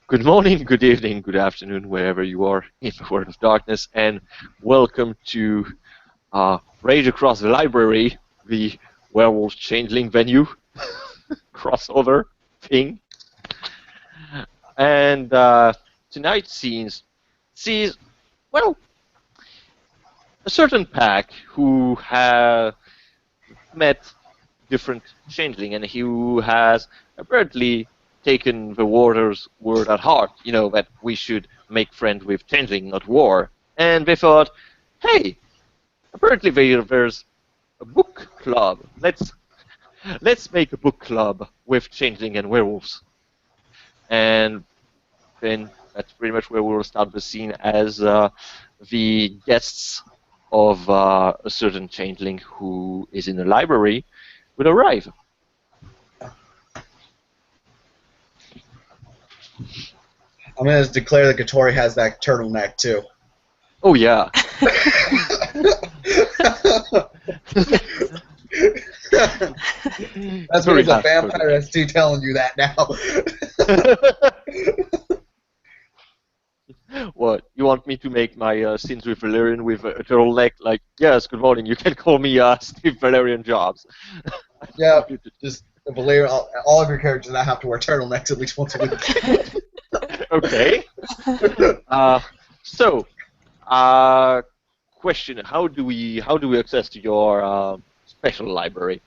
Good morning, good evening, good afternoon, wherever you are in the world of darkness, and welcome to Rage Across the Library, the Werewolf Changeling venue crossover thing. And tonight's sees, well, a certain pack who have met different changeling and who has apparently taken the warder's word at heart, that we should make friends with changeling, not war. And they thought, hey, apparently there's a book club. Let's make a book club with changeling and werewolves. And then that's pretty much where we'll start the scene as the guests of a certain changeling who is in the library will arrive. I'm gonna declare that Katori has that turtleneck too. Oh yeah. That's what the vampire ST telling you that now. What, you want me to make my scenes with Valerian with a turtleneck? Like, yes, good morning, you can call me Steve Valerian Jobs. Yeah, just Valerian. All of your characters now have to wear turtlenecks at least once a week. Okay. So, question: How do we access to your special library?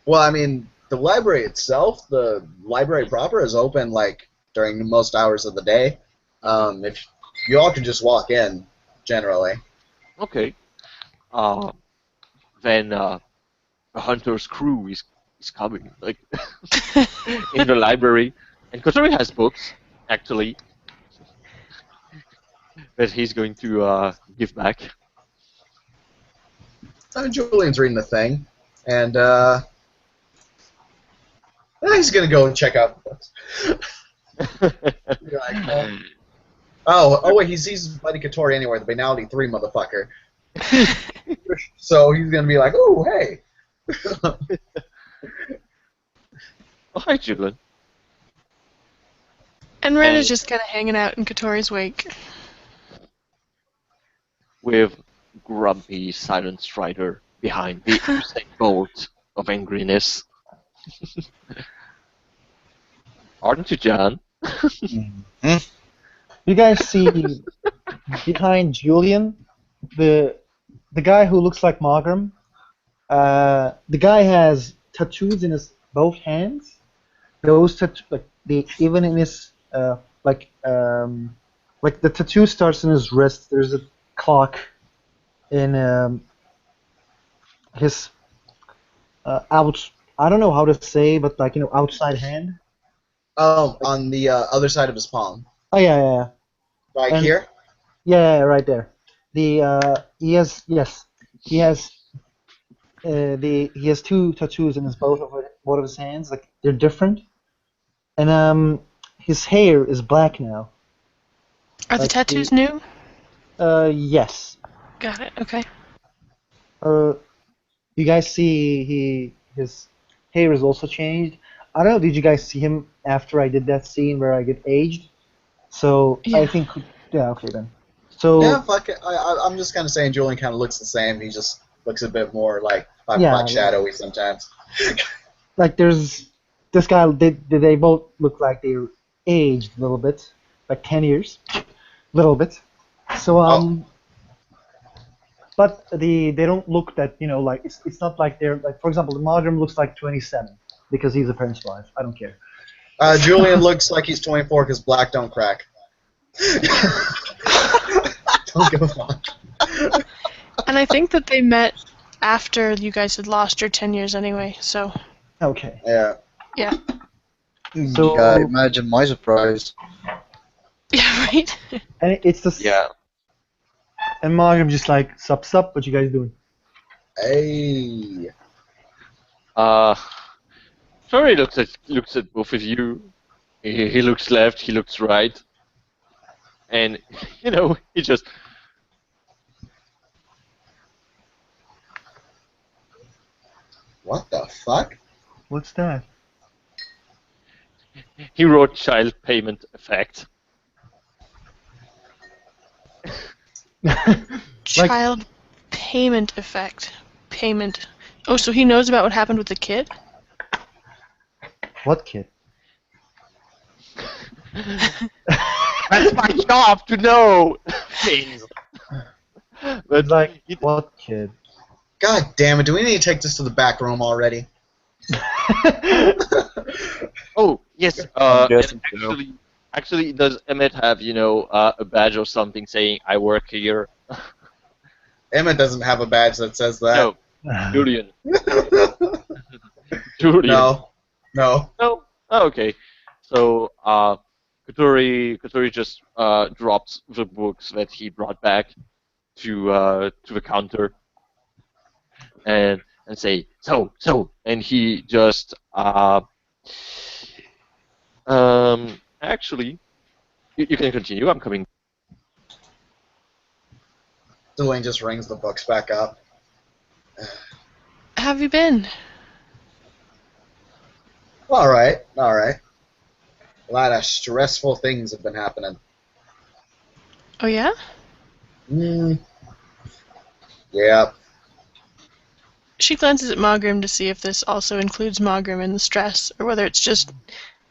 Well, I mean, the library itself, the library proper, is open like during most hours of the day. If you all can just walk in, generally. Okay. Then a hunter's crew is coming, like in the library, and Kotori has books actually that he's going to give back. Julian's reading the thing, and he's gonna go and check out the books. Oh wait, he sees Buddy Katori anyway, the Banality 3 motherfucker. So he's gonna be like, oh, hey. Oh, hi, Julian. And Ren is just kind of hanging out in Katori's wake. With grumpy Silent Strider behind the Usain Bolt of angriness. Aren't you, John? Mm-hmm. You guys see behind Julian the guy who looks like Margrim. The guy has tattoos in his both hands. Those tattoos, even in his like the tattoo starts in his wrist. There's a clock in his out. I don't know how to say, but outside hand. Oh, on the other side of his palm. Oh yeah. Right here? Yeah, right there. He has he has two tattoos in both of his hands. Like they're different, and his hair is black now. Are the tattoos new? Yes. Got it. Okay. You guys see his hair is also changed. I don't know. Did you guys see him after I did that scene where I get aged? So yeah. I think okay then. So yeah, fuck it. I'm just kind of saying Julian kind of looks the same. He just looks a bit more like black shadowy sometimes. Like there's this guy. They both look like they're aged a little bit, like 10 years, little bit. So but they don't look that like it's not like they're like, for example, the Margrim looks like 27 because he's a Prince wife. I don't care. Julian looks like he's 24 because black don't crack. Don't give a fuck. And I think that they met after you guys had lost your 10 years anyway, so. Okay. Yeah. Yeah. So yeah, imagine my surprise. Yeah, right? And it's the Yeah. And Margrim just like, sup, what you guys doing? Hey. Sorry, looks at both of you. He looks left, he looks right, and he just. What the fuck? What's that? He wrote child payment effect. Child payment effect. Payment. Oh, so he knows about what happened with the kid? What kid? That's my job to know things. But But like, it- what kid? God damn it! Do we need to take this to the back room already? oh yes, Yes, and you know. actually, does Emmett have a badge or something saying I work here? Emmett doesn't have a badge that says that. No, Julian. Julian. No. No. No. Oh, okay. So Kuturi just drops the books that he brought back to the counter and say so, and he just actually you can continue. I'm coming. Delane just rings the books back up. Have you been? All right. A lot of stressful things have been happening. Oh, yeah? Yeah. She glances at Mogrim to see if this also includes Mogrim in the stress, or whether it's just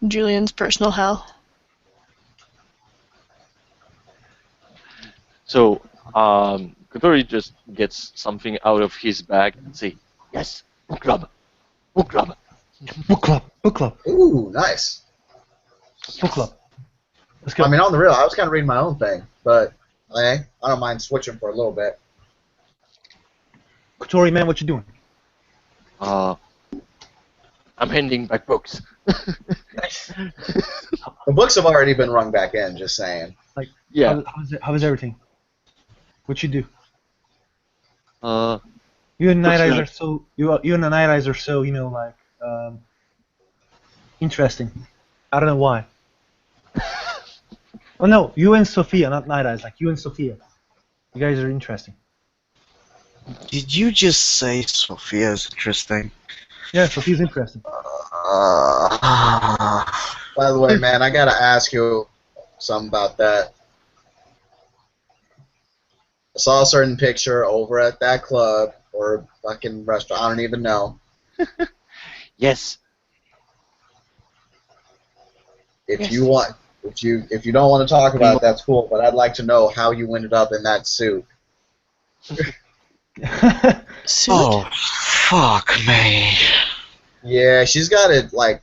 Julian's personal hell. So Kuturi just gets something out of his bag and say, yes, book club. Book club. Book club. Ooh, nice. Book club. Let's go. I mean, on the real, I was kind of reading my own thing, but I don't mind switching for a little bit. Kotori, man, what you doing? I'm handing back books. The books have already been rung back in, just saying. Yeah. How is everything? What you do? Uh, You and Night Eyes Sure. are so you and the Night Eyes are so interesting. I don't know why. Oh no, you and Sophia, not Night Eyes. Like you and Sophia. You guys are interesting. Did you just say Sophia is interesting? Yeah, Sophia's interesting. By the way, man, I gotta ask you something about that. I saw a certain picture over at that club or fucking restaurant. I don't even know. yes. If Yes. you want, if you don't want to talk about it, that's cool. But I'd like to know how you ended up in that suit. Suit? Oh, fuck me. Yeah, she's got it like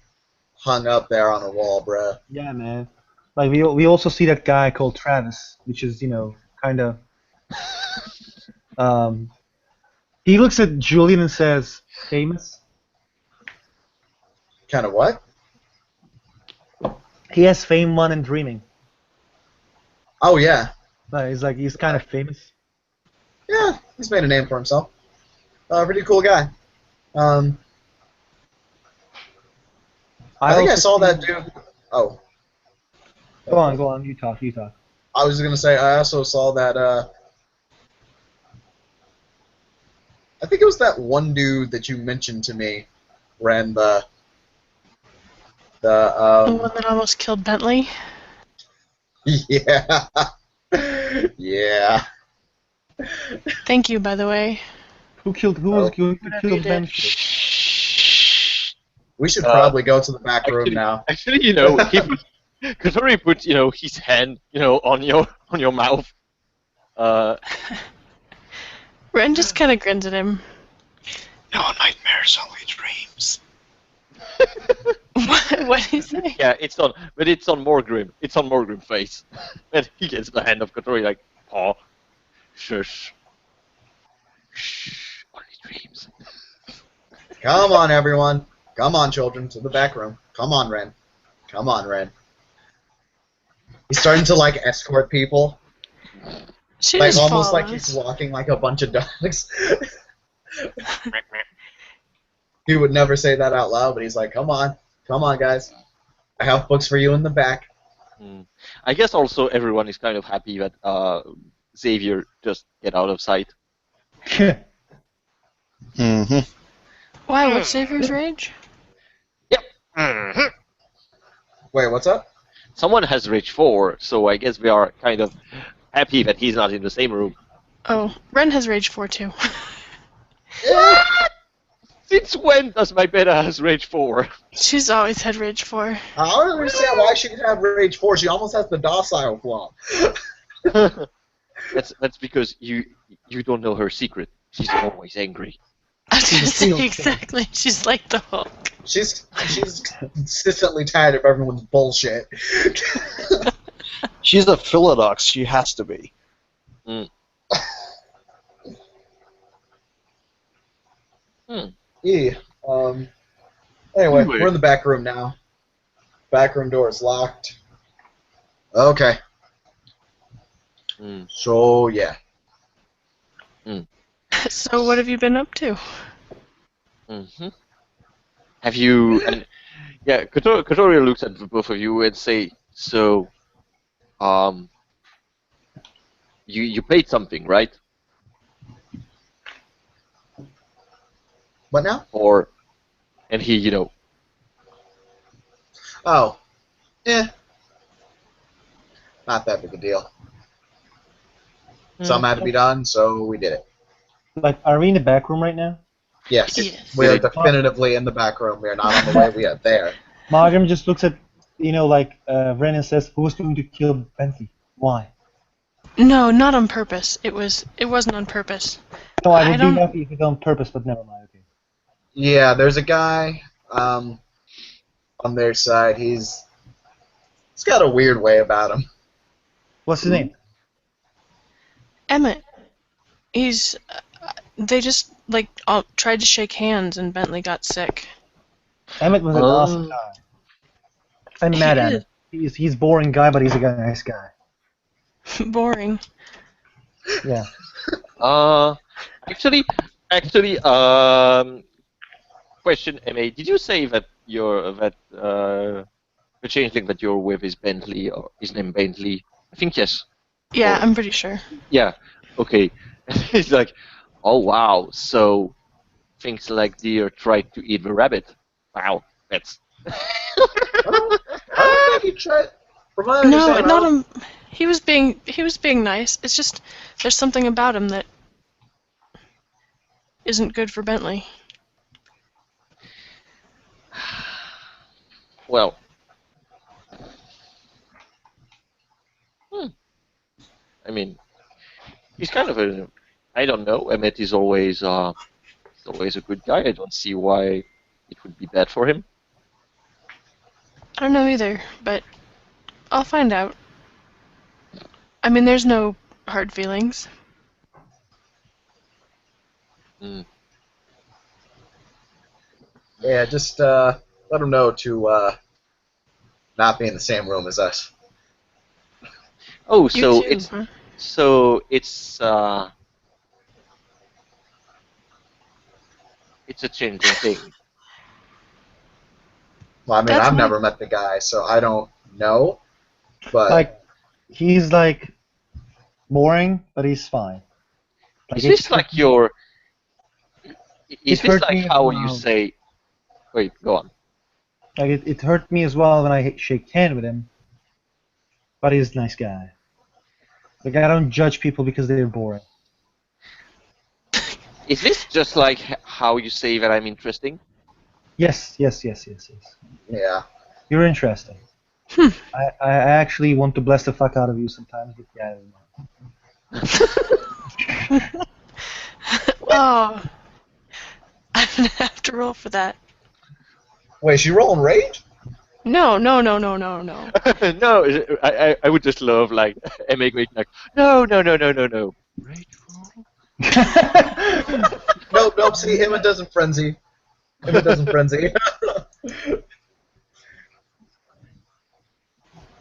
hung up there on her wall, bruh. Yeah, man. Like we also see that guy called Travis, which is kind of. He looks at Julian and says, "Famous." Kind of what? He has fame, one, and dreaming. Oh yeah, He's kind of famous. yeah. He's made a name for himself. Pretty cool guy. I think I also saw see- that dude. Oh, Go on. You talk. I was gonna say I also saw that. I think it was that one dude that you mentioned to me, ran the. The one that almost killed Bentley? Yeah. Yeah. Thank you, by the way. Who killed Oh. who Whatever you killed did. Ben? We should probably go to the back room now. Actually, he put Kuturi put his hand on your mouth. Ren just kind of grins at him. No nightmares, only dreams. What did he say? Yeah, it's on Morgrim. It's on Morgrim face, and he gets the hand of Kuturi like, paw, shush, shh, only dreams. Come on, everyone. Come on, children, to the back room. Come on, Ren. Come on, Ren. He's starting to like escort people, She like just almost like follows. he's walking like a bunch of dogs. He would never say that out loud, but he's like, "Come on, guys. I have books for you in the back." I guess also everyone is kind of happy that Xavier just get out of sight. Mm-hmm. Why? What's Xavier's rage? Wait, what's up? Someone has Rage 4, so I guess we are kind of happy that he's not in the same room. Oh, Ren has Rage 4 too. Since when does my beta has Rage 4? She's always had Rage 4. I don't understand why she could have Rage 4. She almost has the docile flaw. That's because you don't know her secret. She's always angry. I was gonna say exactly. She's like the Hulk. She's consistently tired of everyone's bullshit. She's a Philodox. She has to be. Mm. Yeah. Anyway, we're in the back room now. Back room door is locked. Okay. Mm. So yeah. So what have you been up to? Mm-hmm. Have you? And yeah, Katoria looks at the both of you and say, "So, you paid something, right? What now? Or?" And he, Oh. Yeah. Not that big a deal. Something had to be done, so we did it. Like, are we in the back room right now? Yes. Yes. We are definitively in the back room. We are not on the way. We are there. Margam just looks at, Ren and says, "Who's going to kill Bentley? Why?" No, not on purpose. It wasn't on purpose. No, I I would don't- be happy if it's on purpose, but never mind. Okay. Yeah, there's a guy on their side. He's got a weird way about him. What's his name? Emmett. He's. They just all tried to shake hands and Bentley got sick. Emmett was an awesome guy. I'm He mad at is. him. He's boring guy, but he's a nice guy. Boring. Yeah. Actually, question, MA, did you say that the changeling that you're with is Bentley, or is named Bentley? I think yes. Yeah, Or- I'm pretty sure. Yeah. Okay. It's like, oh wow. So things like deer tried to eat the rabbit. Wow, that's. I don't think he tried. From what I No, understand, not him. He was being nice. It's just there's something about him that isn't good for Bentley. Well. I mean, he's kind of a. I don't know. Emmett is always a good guy. I don't see why it would be bad for him. I don't know either, but I'll find out. I mean, there's no hard feelings. Mm. Yeah, just let him know to not be in the same room as us. Oh, You so too, it's huh? it's a changing thing. Well, I mean, That's I've my- never met the guy, so I don't know. But Like, he's boring, but he's fine. Is this like your? Is It this hurt like me how as you well. say? Wait, go on. Like, it hurt me as well when I shake hand with him. But he's a nice guy. Like, I don't judge people because they're boring. Is this just like how you say that I'm interesting? Yes. yeah, You're interesting. Hmm. I actually want to bless the fuck out of you sometimes, but yeah, I don't know. Oh, I'm gonna have to roll for that. wait, she rolling rage? No. No, I would just love like Emma going like no. Right. Nope. See, Emma doesn't frenzy. Emma doesn't frenzy.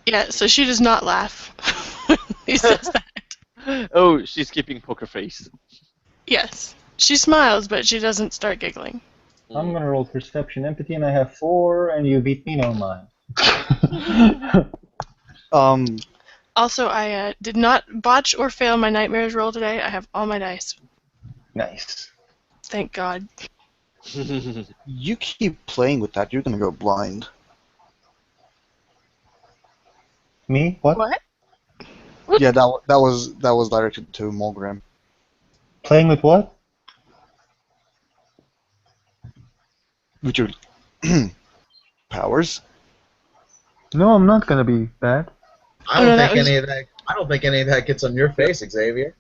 Yeah, so she does not laugh when he says that. Oh, she's keeping poker face. Yes, she smiles, but she doesn't start giggling. I'm gonna roll perception empathy, and I have 4, and you beat me, never mind. Also, I did not botch or fail my nightmares roll today. I have all my dice. Nice. Thank God. You keep playing with that, you're gonna go blind. Me? What? What? Yeah, that was directed to Morgram. Playing with what? With your powers. No, I'm not gonna be bad. I Oh, don't no, that think was- any of that. I don't think any of that gets on your face, Xavier.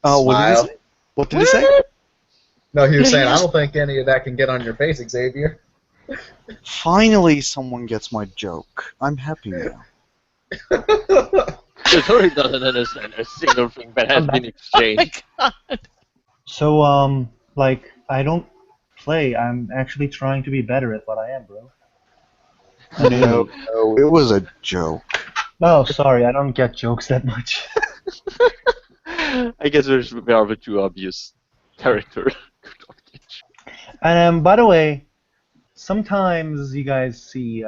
Oh, what did he Smile. say? What did he say? No, he was No, saying, he I was- don't think any of that can get on your face, Xavier. Finally, someone gets my joke. I'm happy now. Satori doesn't understand a single thing that has been Oh exchanged. my god. So, like, I don't play. I'm actually trying to be better at what I am, bro. No, it was a joke. Oh, sorry, I don't get jokes that much. I guess we are the two obvious character. And by the way, sometimes you guys see.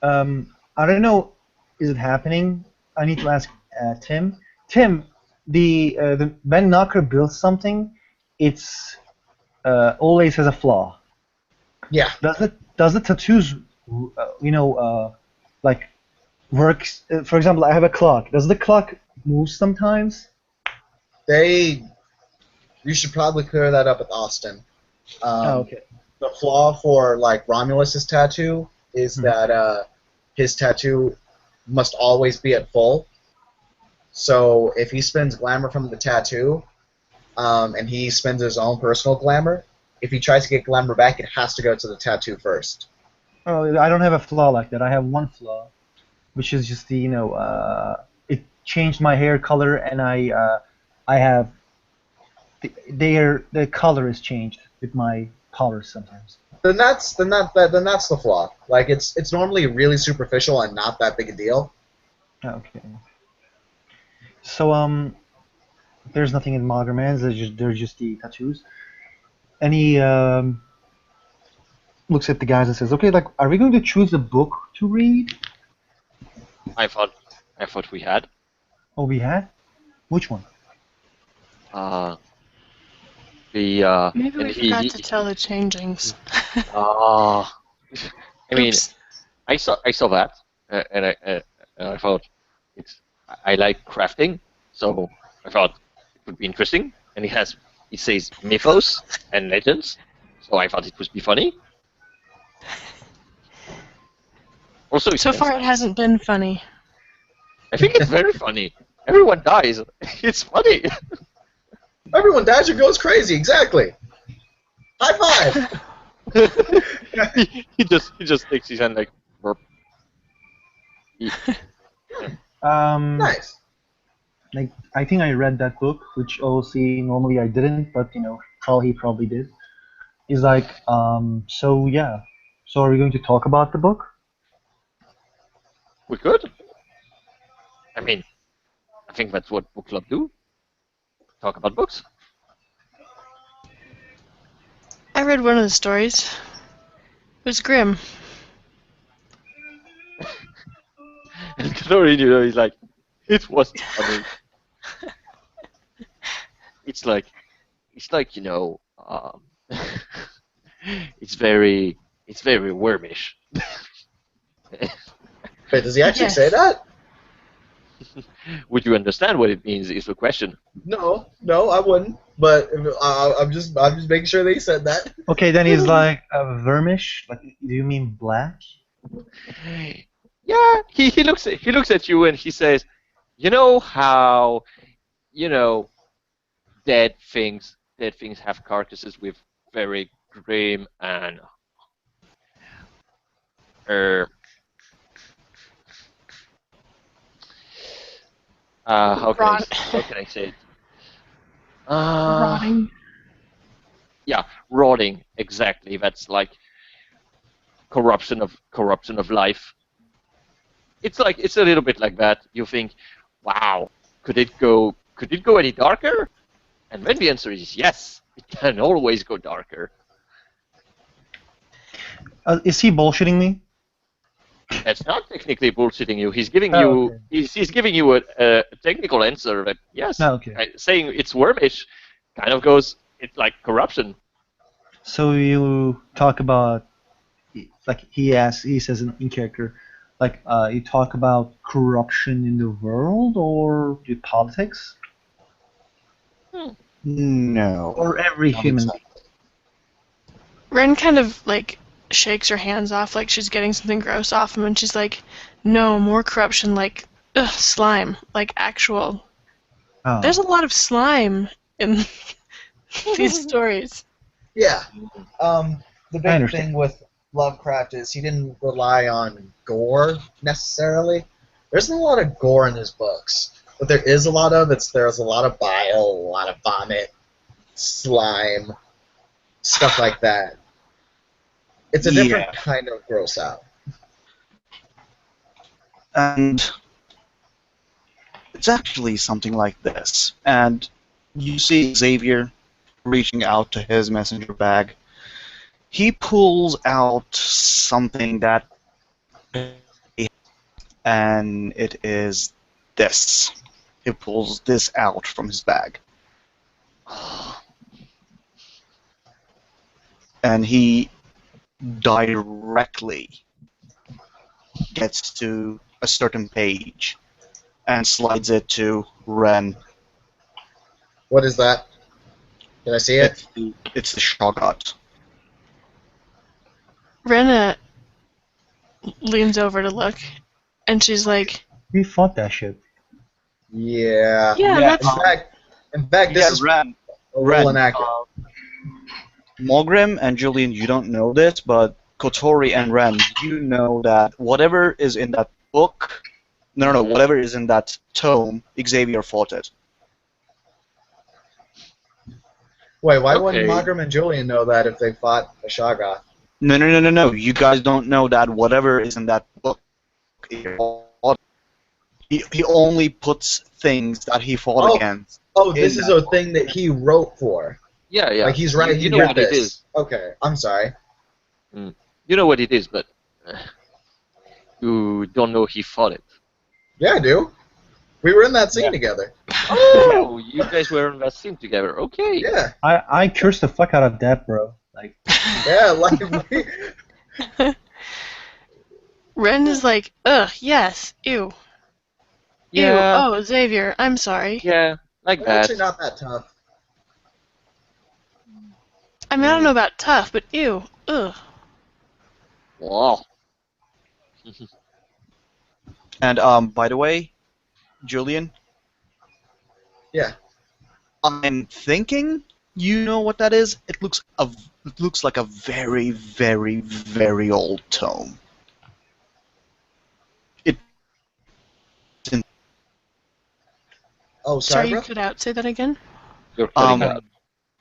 I don't know. Is it happening? I need to ask Tim. Tim, the when Knocker builds something, it's always has a flaw. Yeah. Does the tattoos, like works? For example, I have a clock. Does the clock move sometimes? You should probably clear that up with Austin. Okay. The flaw for like Romulus's tattoo is Mhm. that his tattoo must always be at full. So if he spends glamour from the tattoo, and he spends his own personal glamour, if he tries to get glamour back, it has to go to the tattoo first. Oh, I don't have a flaw like that. I have one flaw, which is just it changed my hair color, and I have the color is changed with my powers sometimes. Then that's the flaw. Like it's normally really superficial and not that big a deal. Okay. So there's nothing in Magerman's. They're just the tattoos, and he looks at the guys and says, "Okay, like, are we going to choose a book to read? I thought we had. Oh, we had. Which one? Maybe Maybe we forgot to tell the changelings. I mean, Oops. I saw that, and I thought I like crafting, so I thought it would be interesting. And it says mythos and legends, so I thought it would be funny. Also, So far, it hasn't been funny. I think it's very funny. Everyone dies. It's funny. Everyone dies or goes crazy. Exactly. High five. he just takes his hand like. Burp. Nice. Like, I think I read that book, which OC normally I didn't, but he probably did. Is like, so yeah. So are we going to talk about the book? We could. I mean, I think that's what book club do. Talk about books. I read one of the stories. It was grim. And Katori, he's like, it was funny. it's like, it's very wormish. Wait, does he actually Yes. say that? Would you understand what it means? Is the question. No, I wouldn't. But I'm just making sure that he said that. Okay, then he's like, vermish? Like, do you mean black? Yeah, he looks at you and he says, you know how, dead things have carcasses with very grim and how can I say it? Rotting. Yeah, rotting. Exactly. That's like corruption of life. It's a little bit like that. You think, wow, could it go any darker? And then the answer is yes. It can always go darker. Is he bullshitting me? That's not technically bullshitting you. He's giving Oh, you okay. he's giving you a technical answer that yes. Oh, okay. Saying it's wormish kind of goes. It's like corruption. So you talk about he says in character, like, you talk about corruption in the world or the politics No. or every Not human exactly. being. Ren kind of like shakes her hands off like she's getting something gross off him, and she's like, "No, more corruption, like slime, like actual. Oh. There's a lot of slime in these stories." Yeah. The I big understand. thing with Lovecraft is he didn't rely on gore necessarily. There isn't a lot of gore in his books. What there is a lot of, there's a lot of bile, a lot of vomit, slime, stuff like that. It's a different Yeah. kind of gross out. And it's actually something like this. And you see Xavier reaching out to his messenger bag. He pulls out something that, and it is this. He pulls this out from his bag. And he directly gets to a certain page and slides it to Ren. What is that? Can I see it? It's the Shoggoth. Ren leans over to look, and she's like, We fought that shit. Yeah. "Yeah, Yeah, that's In fact, this is Ren. a Ren, roll inaccurate. Mogrim and Julian, you don't know this, but Kotori and Ren, you know that whatever is in that book, no, whatever is in that tome, Xavier fought it. Wait, why Okay. wouldn't Mogram and Julian know that if they fought a Shoggoth? No. You guys don't know that whatever is in that book, he only puts things that he fought Oh. against. Oh, this In is that a thing that he wrote for. Yeah, yeah. Like he's right. You He know read what this. it is. Okay, I'm sorry. You know what it is, but you don't know he fought it. Yeah, I do. We were in that scene Yeah. together. Oh, you guys were in that scene together. Okay. Yeah, I cursed the fuck out of that, bro. Like, yeah. Like we, Ren is like, ugh, yes, ew, Yeah. ew. Oh, Xavier, I'm sorry. Yeah. Like we're that. actually not that tough. I mean, I don't know about tough, but ew, ugh." Wow. And by the way, Julian, Yeah. I'm thinking you know what that is. It looks like a very, very, very old tome. Oh, Sorry, sorry, you bro. cut out. Say that again. You're cutting Um, out.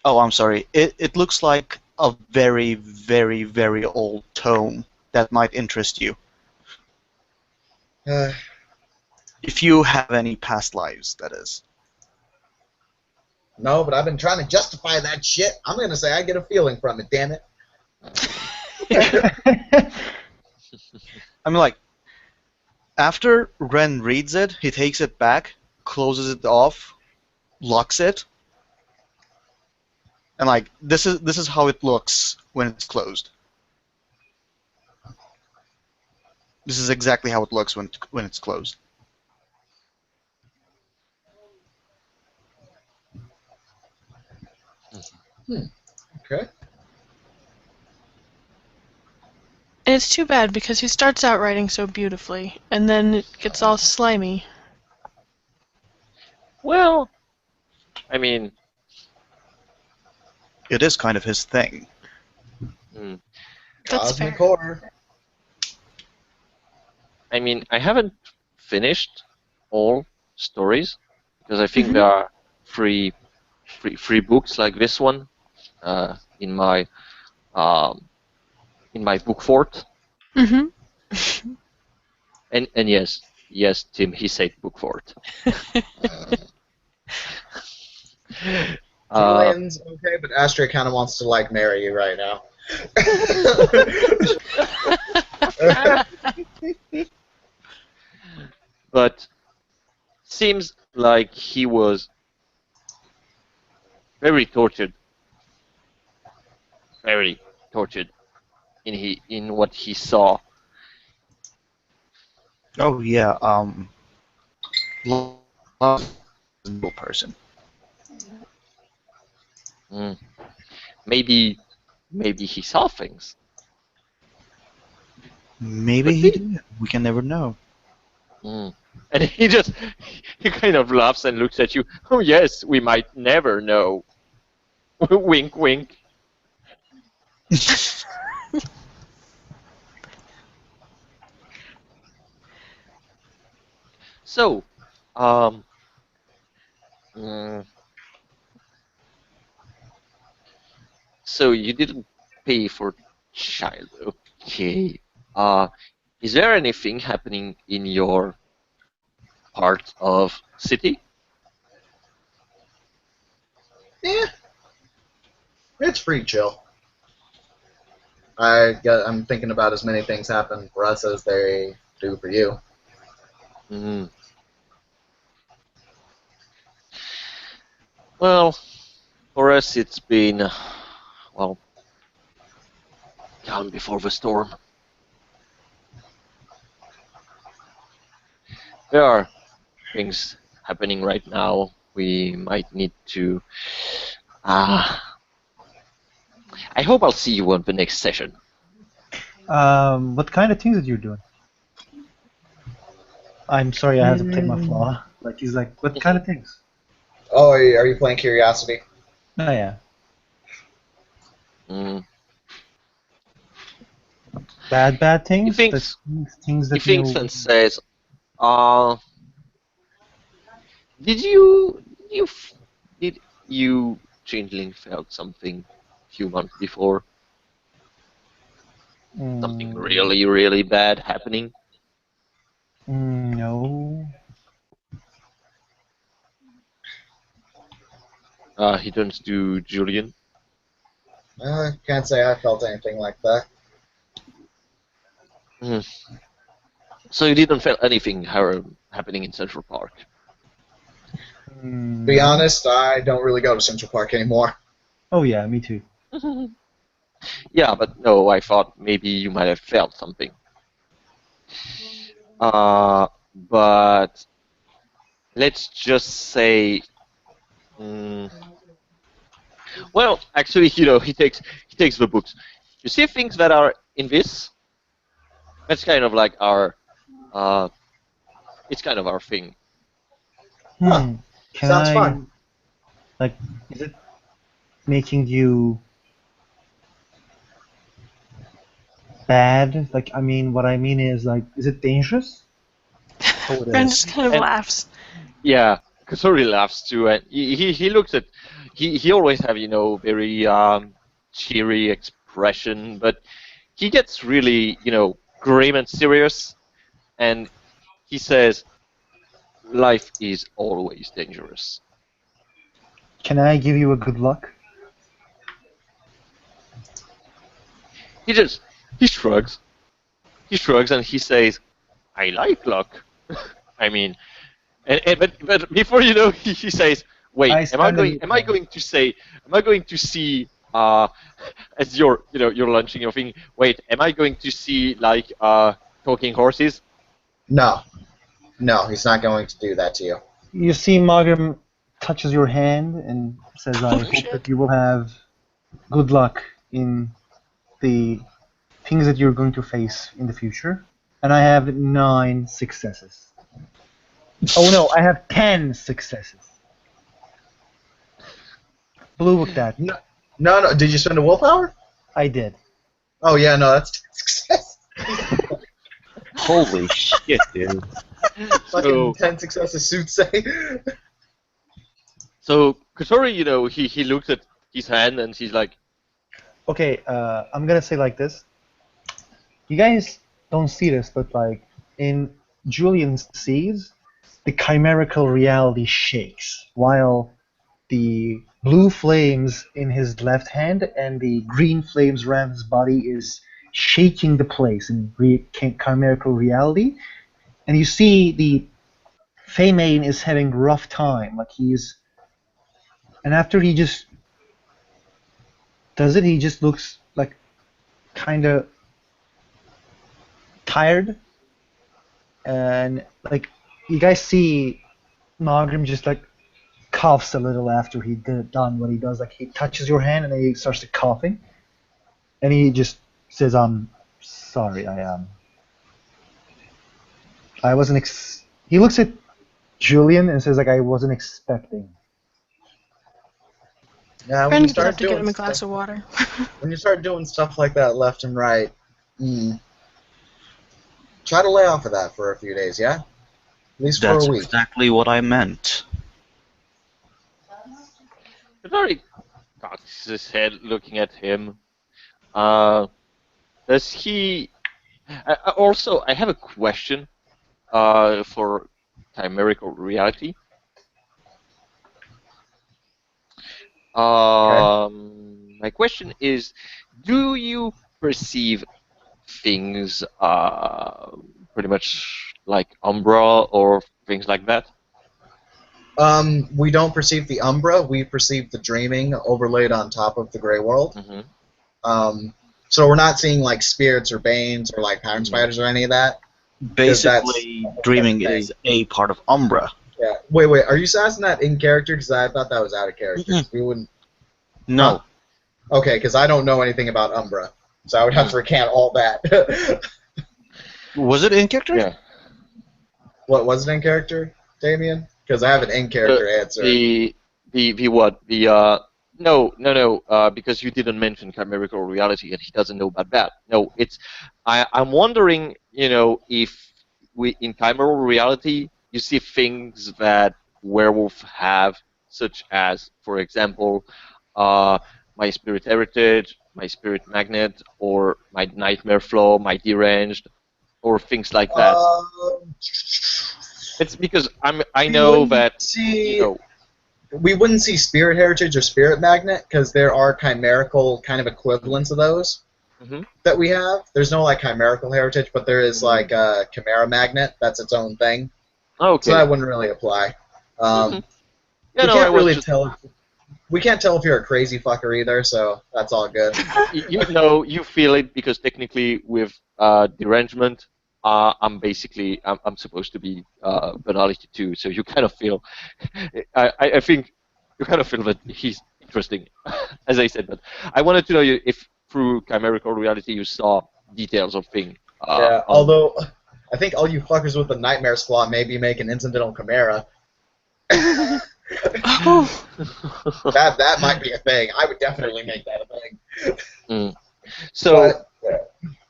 Oh, I'm sorry. It looks like a very, very, very old tome that might interest you. If you have any past lives, that is. No, but I've been trying to justify that shit. I'm gonna say I get a feeling from it. Damn it. I mean, like, after Ren reads it, he takes it back, closes it off, locks it, and like this is how it looks when it's closed. This is exactly how it looks when it's closed. Okay. And it's too bad because he starts out writing so beautifully, and then it gets all slimy. Well, I mean, It is kind of his thing. mm, That's Cosmic fair. horror. I mean, I haven't finished all stories because I think Mhm. there are three books like this one in my book fort. Mm-hmm. And yes, Tim, he said book fort. Julian's okay, but Astrid kind of wants to like marry you right now. But seems like he was very tortured in what he saw. Oh yeah. Love is a noble person. Mm. Maybe he saw things. Maybe Could he be. did. We can never know. Mm. And he kind of laughs and looks at you. Oh yes, we might never know. Wink, wink. So, um, mm, so you didn't pay for child, okay? Is there anything happening in your part of city? Yeah, it's pretty chill. I'm thinking about as many things happen for us as they do for you. Mm. Well, for us it's been, well, calm before the storm. There are things happening right now. We might need to. I hope I'll see you on the next session. What kind of things that you're doing? I'm sorry, I have to play my flaw. Like he's like, what kind of things? Oh, are you playing Curiosity? Oh yeah, Mm. bad He things. thinks. Things He that thinks you. and says, "Uh, did you changeling felt something a few months before? Something Mm, really, really bad happening?" no. He turns to Julian. Can't say I felt anything like that. Mm. So you didn't feel anything happening in Central Park? To be No. honest, I don't really go to Central Park anymore. Oh yeah, me too. Yeah, but no, I thought maybe you might have felt something. But let's just say, mm, well, actually, he takes the books. You see things that are in this. That's kind of like our, uh, it's kind of our thing. Huh, Hmm. Can sounds I fun. like? Is it making you bad? Like, I mean, what I mean is like, is it dangerous? Oh, it Ren is. just kind of And laughs. yeah, Kasori laughs too, and he looks at, he always have very cheery expression, but he gets really grim and serious, and he says, "Life is always dangerous." Can I give you a good luck? He just he shrugs. He shrugs and he says, "I like luck." I mean, but before you know, he says, "Wait, I stand a little am I going to say, am I going to see, as you're launching your thing? Wait, am I going to see like talking horses?" No, no, he's not going to do that to you. You see, Margam touches your hand and says, "I Oh hope that shit. you will have good luck in the things that you're going to face in the future." And I have 9 successes. Oh no, I have 10 successes. Blue looked at. No, no, no. Did you spend a willpower? I did. Oh yeah, no, that's success. Holy shit, dude. Fucking So 10 successes, suit say. so Katori, he looks at his hand and he's like, Okay, I'm gonna say like this. You guys don't see this, but like in Julian's seas, the chimerical reality shakes, while the blue flames in his left hand and the green flames around his body is shaking the place in chimerical reality. And you see the Feymane is having a rough time. Like and after he just does it, he just looks like kind of tired, and like you guys see Margrim just like coughs a little after he done what he does. Like he touches your hand and then he starts to coughing, and he just says, "I'm sorry. I wasn't." He looks at Julian and says, "Like I wasn't expecting." Yeah, when Ren you gets start up to get doing him a glass stuff, of water. when you start doing stuff like that left and right, try to lay off of that for a few days. Yeah, at least for That's a week. exactly what I meant. Katari cocks his head looking at him. Does he... also, I have a question for chimerical reality. My question is, do you perceive things pretty much like Umbra or things like that? We don't perceive the Umbra. We perceive the dreaming overlaid on top of the Grey World. Mm-hmm. So we're not seeing like spirits or banes or like pattern spiders or any of that. Basically, dreaming is a part of Umbra. Yeah. Wait. Are you asking that in character? Because I thought that was out of character. Mhm. We wouldn't. No. Okay, because I don't know anything about Umbra, so I would have to recant all that. Was it in character? Yeah. What was it in character, Damien? Because I have an in character answer. The what? No, because you didn't mention chimerical reality and he doesn't know about that. No, it's I'm wondering, if in chimeral reality you see things that werewolves have, such as, for example, my spirit heritage, my spirit magnet, or my nightmare flow, my deranged, or things like that. It's because I know that we wouldn't see Spirit Heritage or Spirit Magnet because there are chimerical kind of equivalents of those that we have. There's no like chimerical heritage, but there is like a Chimera Magnet. That's its own thing. Okay. So that wouldn't really apply. Yeah, we no, can't really tell. We can't tell if you're a crazy fucker either, so that's all good. You feel it because technically with derangement, I'm supposed to be banality too, so you kind of feel. I think you kind of feel that he's interesting, as I said. But I wanted to know if through chimerical reality you saw details of things. Yeah, although I think all you fuckers with the nightmares flaw may be making incidental chimera. Oh. That might be a thing. I would definitely make that a thing. So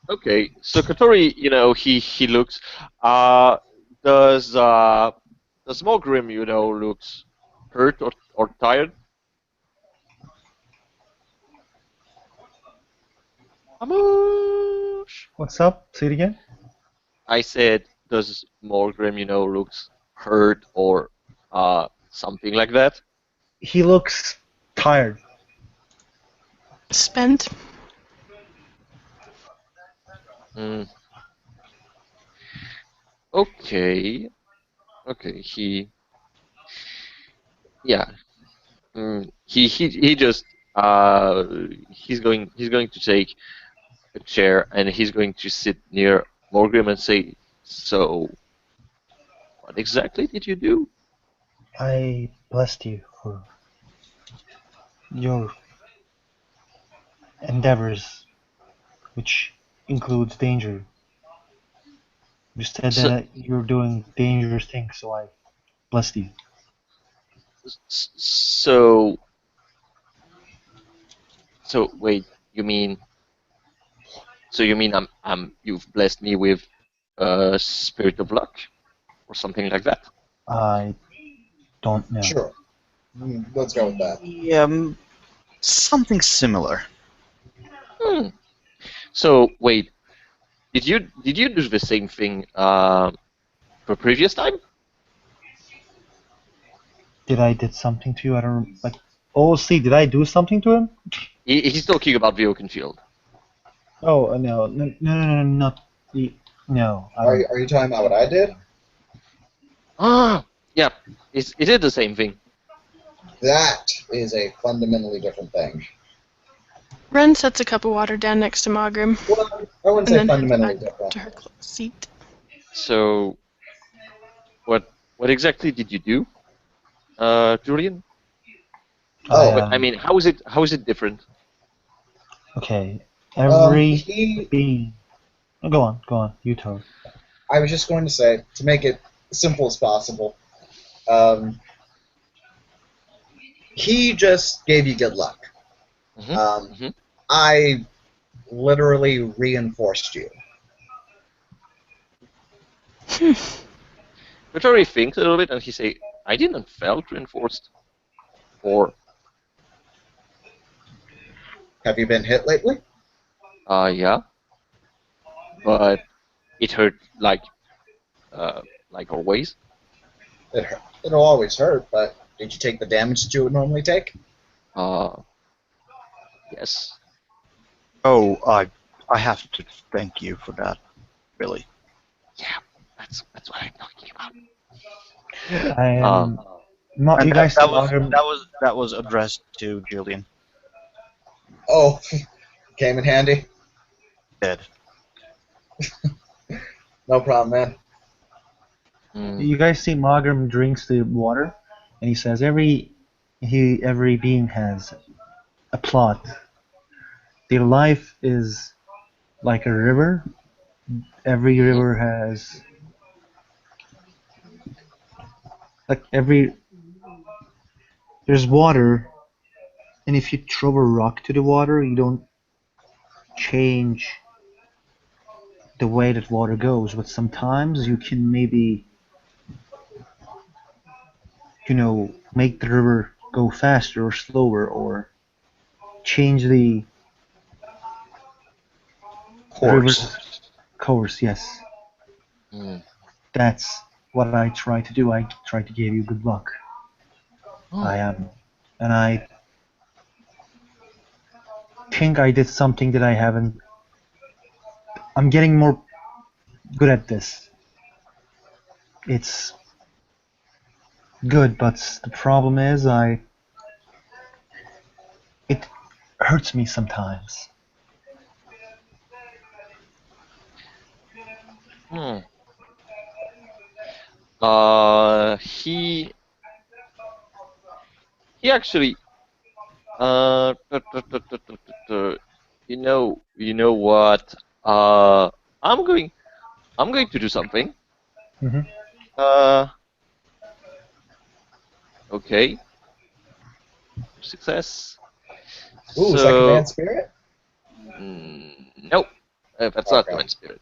okay, so Katori, he looks. Does Mogrim, looks hurt or tired? Amoosh. What's up? Say it again. I said, does Mogrim, looks hurt or something like that? He looks tired. Spent. Okay. Yeah. He just he's going to take a chair and he's going to sit near Morgrim and say, "So, what exactly did you do?" I blessed you for your endeavors, which includes danger. You said that you're doing dangerous things, so I blessed you. So wait, you mean? So you mean you've blessed me with spirit of luck, or something like that? I don't know. Sure. Let's go with that. Yeah, something similar. So wait, did you do the same thing for previous time? Did I did something to you? I don't like. Oh, see, did I do something to him? He's talking about the Oakenfield. Oh no, not the no. Are you talking about what I did? Yeah. Is it the same thing? That is a fundamentally different thing. Ren sets a cup of water down next to Magram Well, I wouldn't and say then heads fundamentally back different. to her seat. So, what exactly did you do, Julian? Oh, I mean, how is it different? Okay. Every he. being. Oh, go on. You tell us. I was just going to say, to make it simple as possible, he just gave you good luck. Mhm, mhm. I literally reinforced you. Kotori thinks a little bit and he say, I didn't felt reinforced. Or, Have you been hit lately? yeah, but it hurt like always. It'll always hurt, but did you take the damage that you would normally take? Yes. Oh, I have to thank you for that, really. Yeah, that's what I'm talking about. And And you guys see that was Magram. that was addressed to Julian. Oh, came in handy. Dead. No problem, man. You guys see Magram drinks the water, and he says every being has a plot. Their life is like a river. Every river has there's water, and if you throw a rock to the water, you don't change the way that water goes. But sometimes you can maybe make the river go faster or slower, or change the river's course. Yes, Mm. that's what I try to do. I try to give you good luck. Oh. And I think I did something that I haven't. I'm getting more good at this. It's good, but the problem is it hurts me sometimes. Hmm. He actually you know what? I'm going to do something. Hmm. Uh, okay. Success. Ooh, second So, man spirit? nope. That's not Okay. Command Spirit.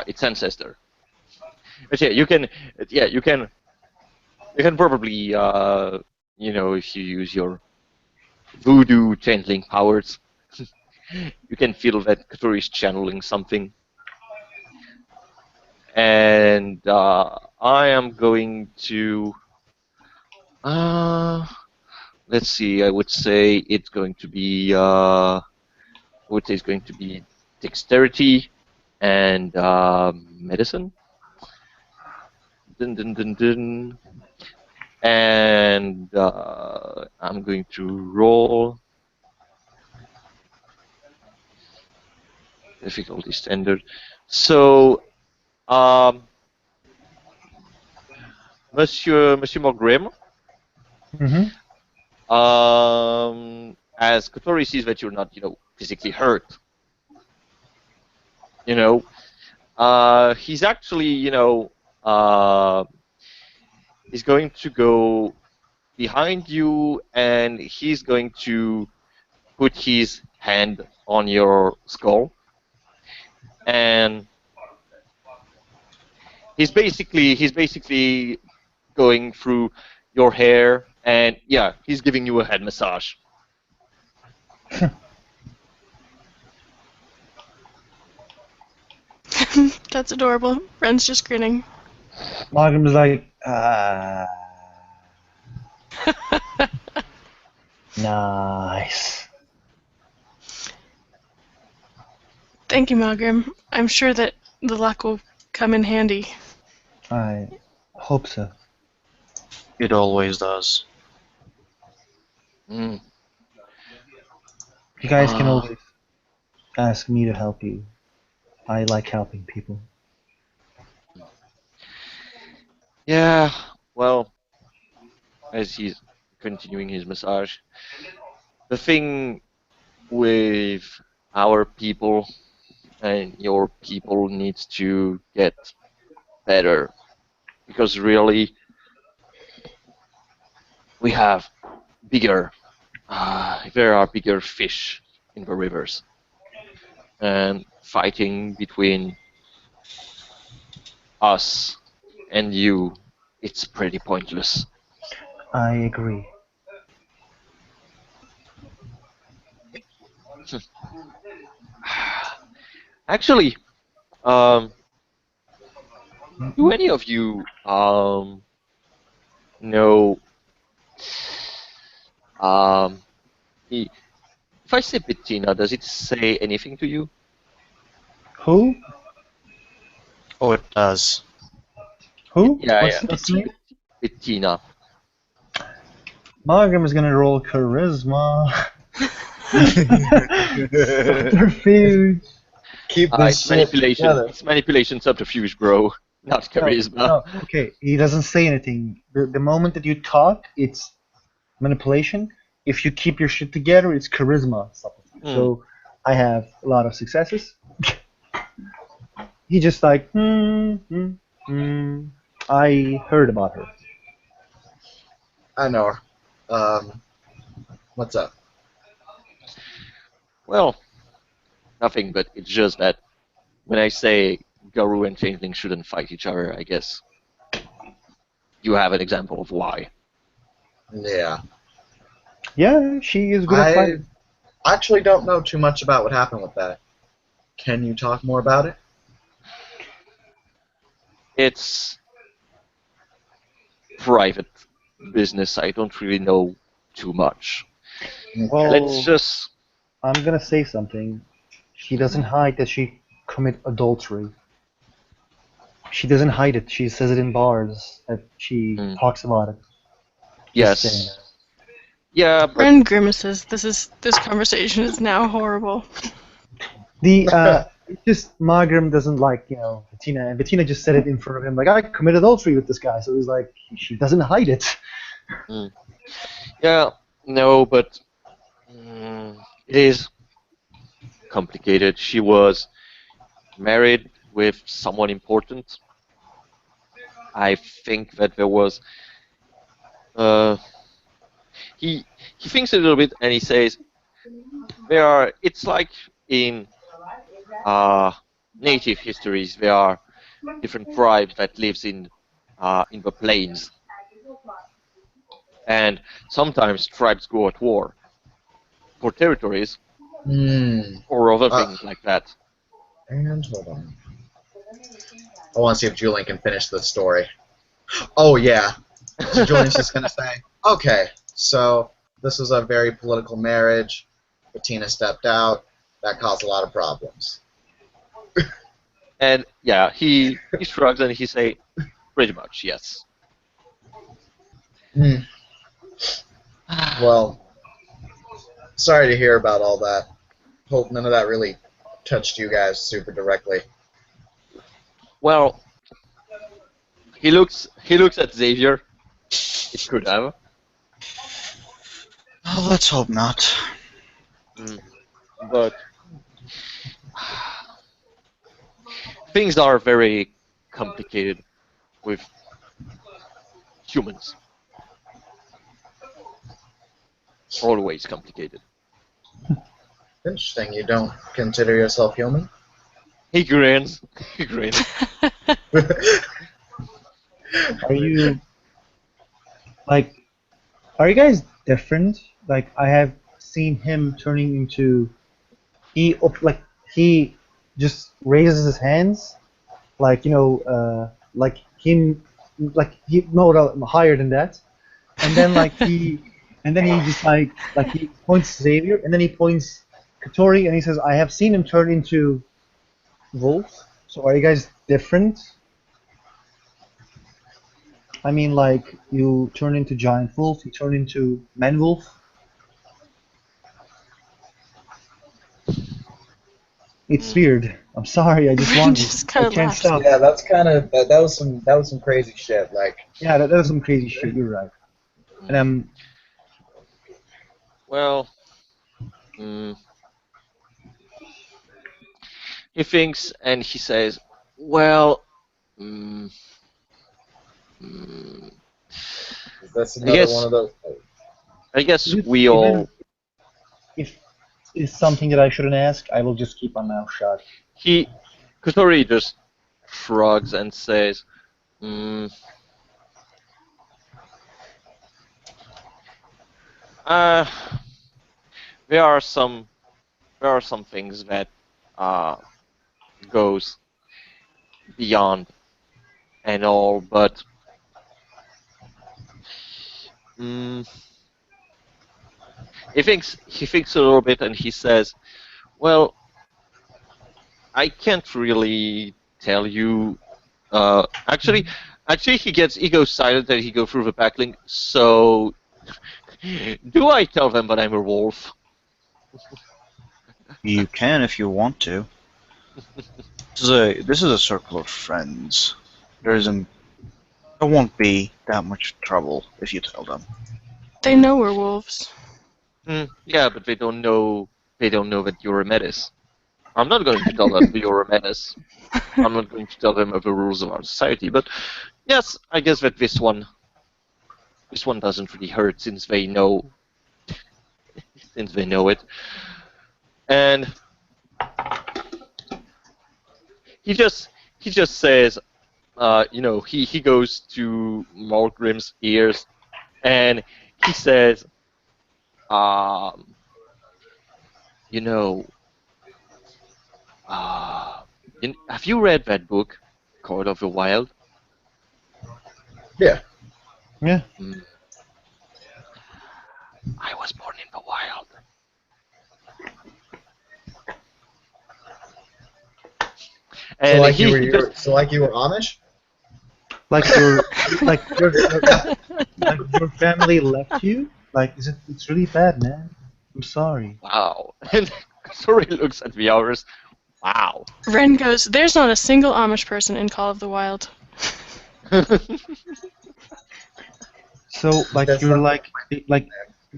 It's Ancestor. But yeah, you can probably, if you use your voodoo changeling powers, you can feel that Cthulhu is channeling something. And I am going to, let's see, I would say it's going to be, dexterity and medicine. Dun, dun, dun, dun. And I'm going to roll difficulty standard. So, Monsieur Morgrim, Hmm. as Kotori sees that you're not, physically hurt, he's actually, he's going to go behind you and he's going to put his hand on your skull. And he's basically going through your hair and yeah, he's giving you a head massage. That's adorable. Ren's just grinning. Magram is like, nice. Thank you, Magram. I'm sure that the luck will come in handy. I hope so. It always does. Mm. You guys can Ah. always ask me to help you. I like helping people. Yeah, well, as he's continuing his massage, the thing with our people and your people needs to get better because really we have bigger, there are bigger fish in the rivers, and fighting between us and you, it's pretty pointless. I agree. Actually, um, do any of you know um, i- if I say Bettina, does it say anything to you? Who? Oh, it does. Who? Yeah, What's yeah. what's the name? Bettina. Margam is gonna roll charisma. Subterfuge. Keep Uh, this it's shit manipulation. together. It's manipulation subterfuge, bro. Not No, charisma. no, okay. He doesn't say anything. The moment that you talk, it's manipulation. If you keep your shit together, it's charisma. Subterfuge. Hmm. So I have a lot of successes. He just like, I heard about her. I know her. What's up? Well, nothing, but it's just that when I say Garu and Changeling shouldn't fight each other, I guess you have an example of why. Yeah. Yeah, she is good at I fighting. actually don't know too much about what happened with that. Can you talk more about it? It's private business. I don't really know too much. Well, Let's just. I'm gonna say something. She doesn't hide that she commit adultery. She doesn't hide it. She says it in bars that she Hmm. talks about it. Just saying. Yes. Yeah, but Ren grimaces. This conversation is now horrible. The it's just Margrim doesn't like Bettina, and Bettina just said it in front of him like I committed adultery with this guy. So he's like she doesn't hide it. yeah, no, but it is complicated. She was married with someone important. I think that there was. Uh, he thinks a little bit and he says there are. It's like in uh, native histories. There are different tribes that lives in the plains, and sometimes tribes go at war for territories Hmm. or other Uh, things like that. And hold on. I want to see if Julian can finish the story. Oh yeah. So Julian's just gonna say, okay, so this was a very political marriage. Bettina stepped out. That caused a lot of problems. And yeah, he shrugs and he say, pretty much yes. Hmm. Well, sorry to hear about all that. Hope none of that really touched you guys super directly. Well, he looks at Xavier. It could have. Oh, let's hope not. But things are very complicated with humans. Always complicated. Interesting. You don't consider yourself human? He grins. He grins. Are you like are you guys different? Like I have seen him turning into like he just raises his hands like like him like he no higher than that and then he just like he points Xavier and then he points Katori and he says I have seen him turn into wolf. So are you guys different? I mean like you turn into giant wolf, you turn into man wolf. It's weird. I'm sorry. I just Ren want just it. I kinda can't laughs. stop. Yeah, that's kind of that was some crazy shit. Like, Yeah, that was some crazy shit. You're right. And Well, mm, he thinks and he says, well, mm, mm, that's I another one guess of those. I guess we even all if it's something that I shouldn't ask, I will just keep my mouth shut. Kotori just shrugs and says, mm, uh, there are some things that uh, goes beyond and all, but mm, he thinks a little bit and he says, well, I can't really tell you. Actually, he goes silent and he goes through the backlink. So, do I tell them that I'm a wolf? You can if you want to. This is a circle of friends. There won't be that much trouble if you tell them. They know we're wolves. Yeah, but they don't know. They don't know that you're a menace. I'm not going to tell them that you're a menace. I'm not going to tell them of the rules of our society. But yes, I guess that this one doesn't really hurt since they know it. And he just says, he goes to Malgrim's ears and he says, um, you know, have you read that book, Call of the Wild? Yeah. Yeah. I was born in the wild. And So like you were Amish? Like like your family left you? Like, it's really bad, man. I'm sorry. Wow. And Sori looks at the others. Wow. Ren goes, there's not a single Amish person in Call of the Wild. So, like, That's you're not- like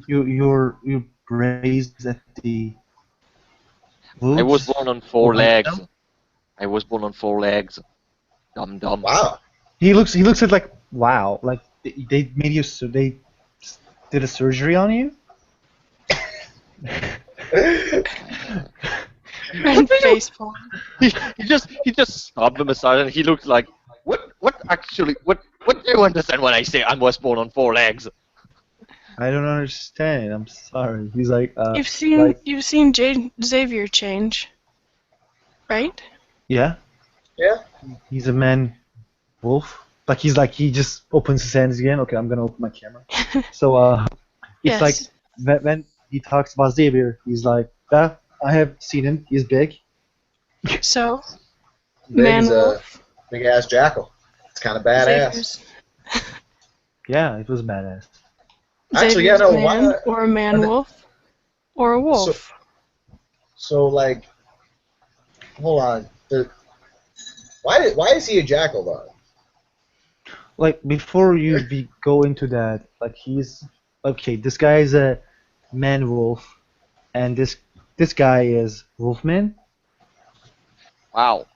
you're raised at the woods? I was born on 4 Oh, legs. no? I was born on 4 legs. Dum dum. Wow. He looks at like, wow, like they made you, so they did a surgery on you? Ren facepalm. He just stopped them aside and he looked like, what do you understand when I say I was born on 4 legs? I don't understand. I'm sorry. He's like, You've seen Xavier change, right? yeah, Yeah. he's a man wolf. Like he just opens his hands again. Okay, I'm gonna open my camera. So it's Yes. like when he talks about Xavier, he's like, yeah, I have seen him. He's big. So, Big man as a wolf. big ass jackal. It's kind of badass. Xavier's, Yeah, it was badass. Actually, yeah, Xavier's no, a man, why- or a man wolf, or a wolf. So like, hold on. Why is he a jackal though? Like before go into that, like he's okay. This guy is a man wolf, and this guy is Wolfman. Wow.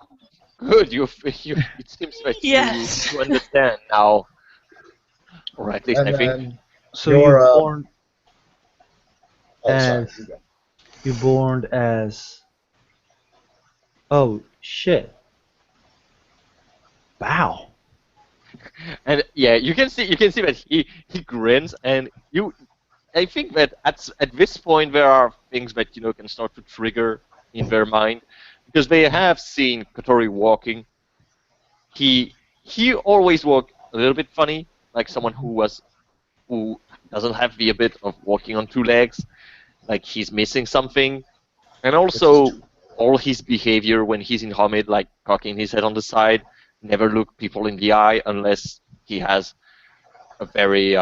Good. It seems that Yes. you understand now. Or at least And I think. then So You're, you're born sorry. as you're born as. Oh shit! Wow. And yeah, you can see that he grins, and I think that at this point there are things that can start to trigger in their mind because they have seen Kotori walking. He always walked a little bit funny, like someone who doesn't have the habit of walking on 2 legs, like he's missing something, and also all his behavior when he's in Hamid, like cocking his head on the side, never look people in the eye unless he has a very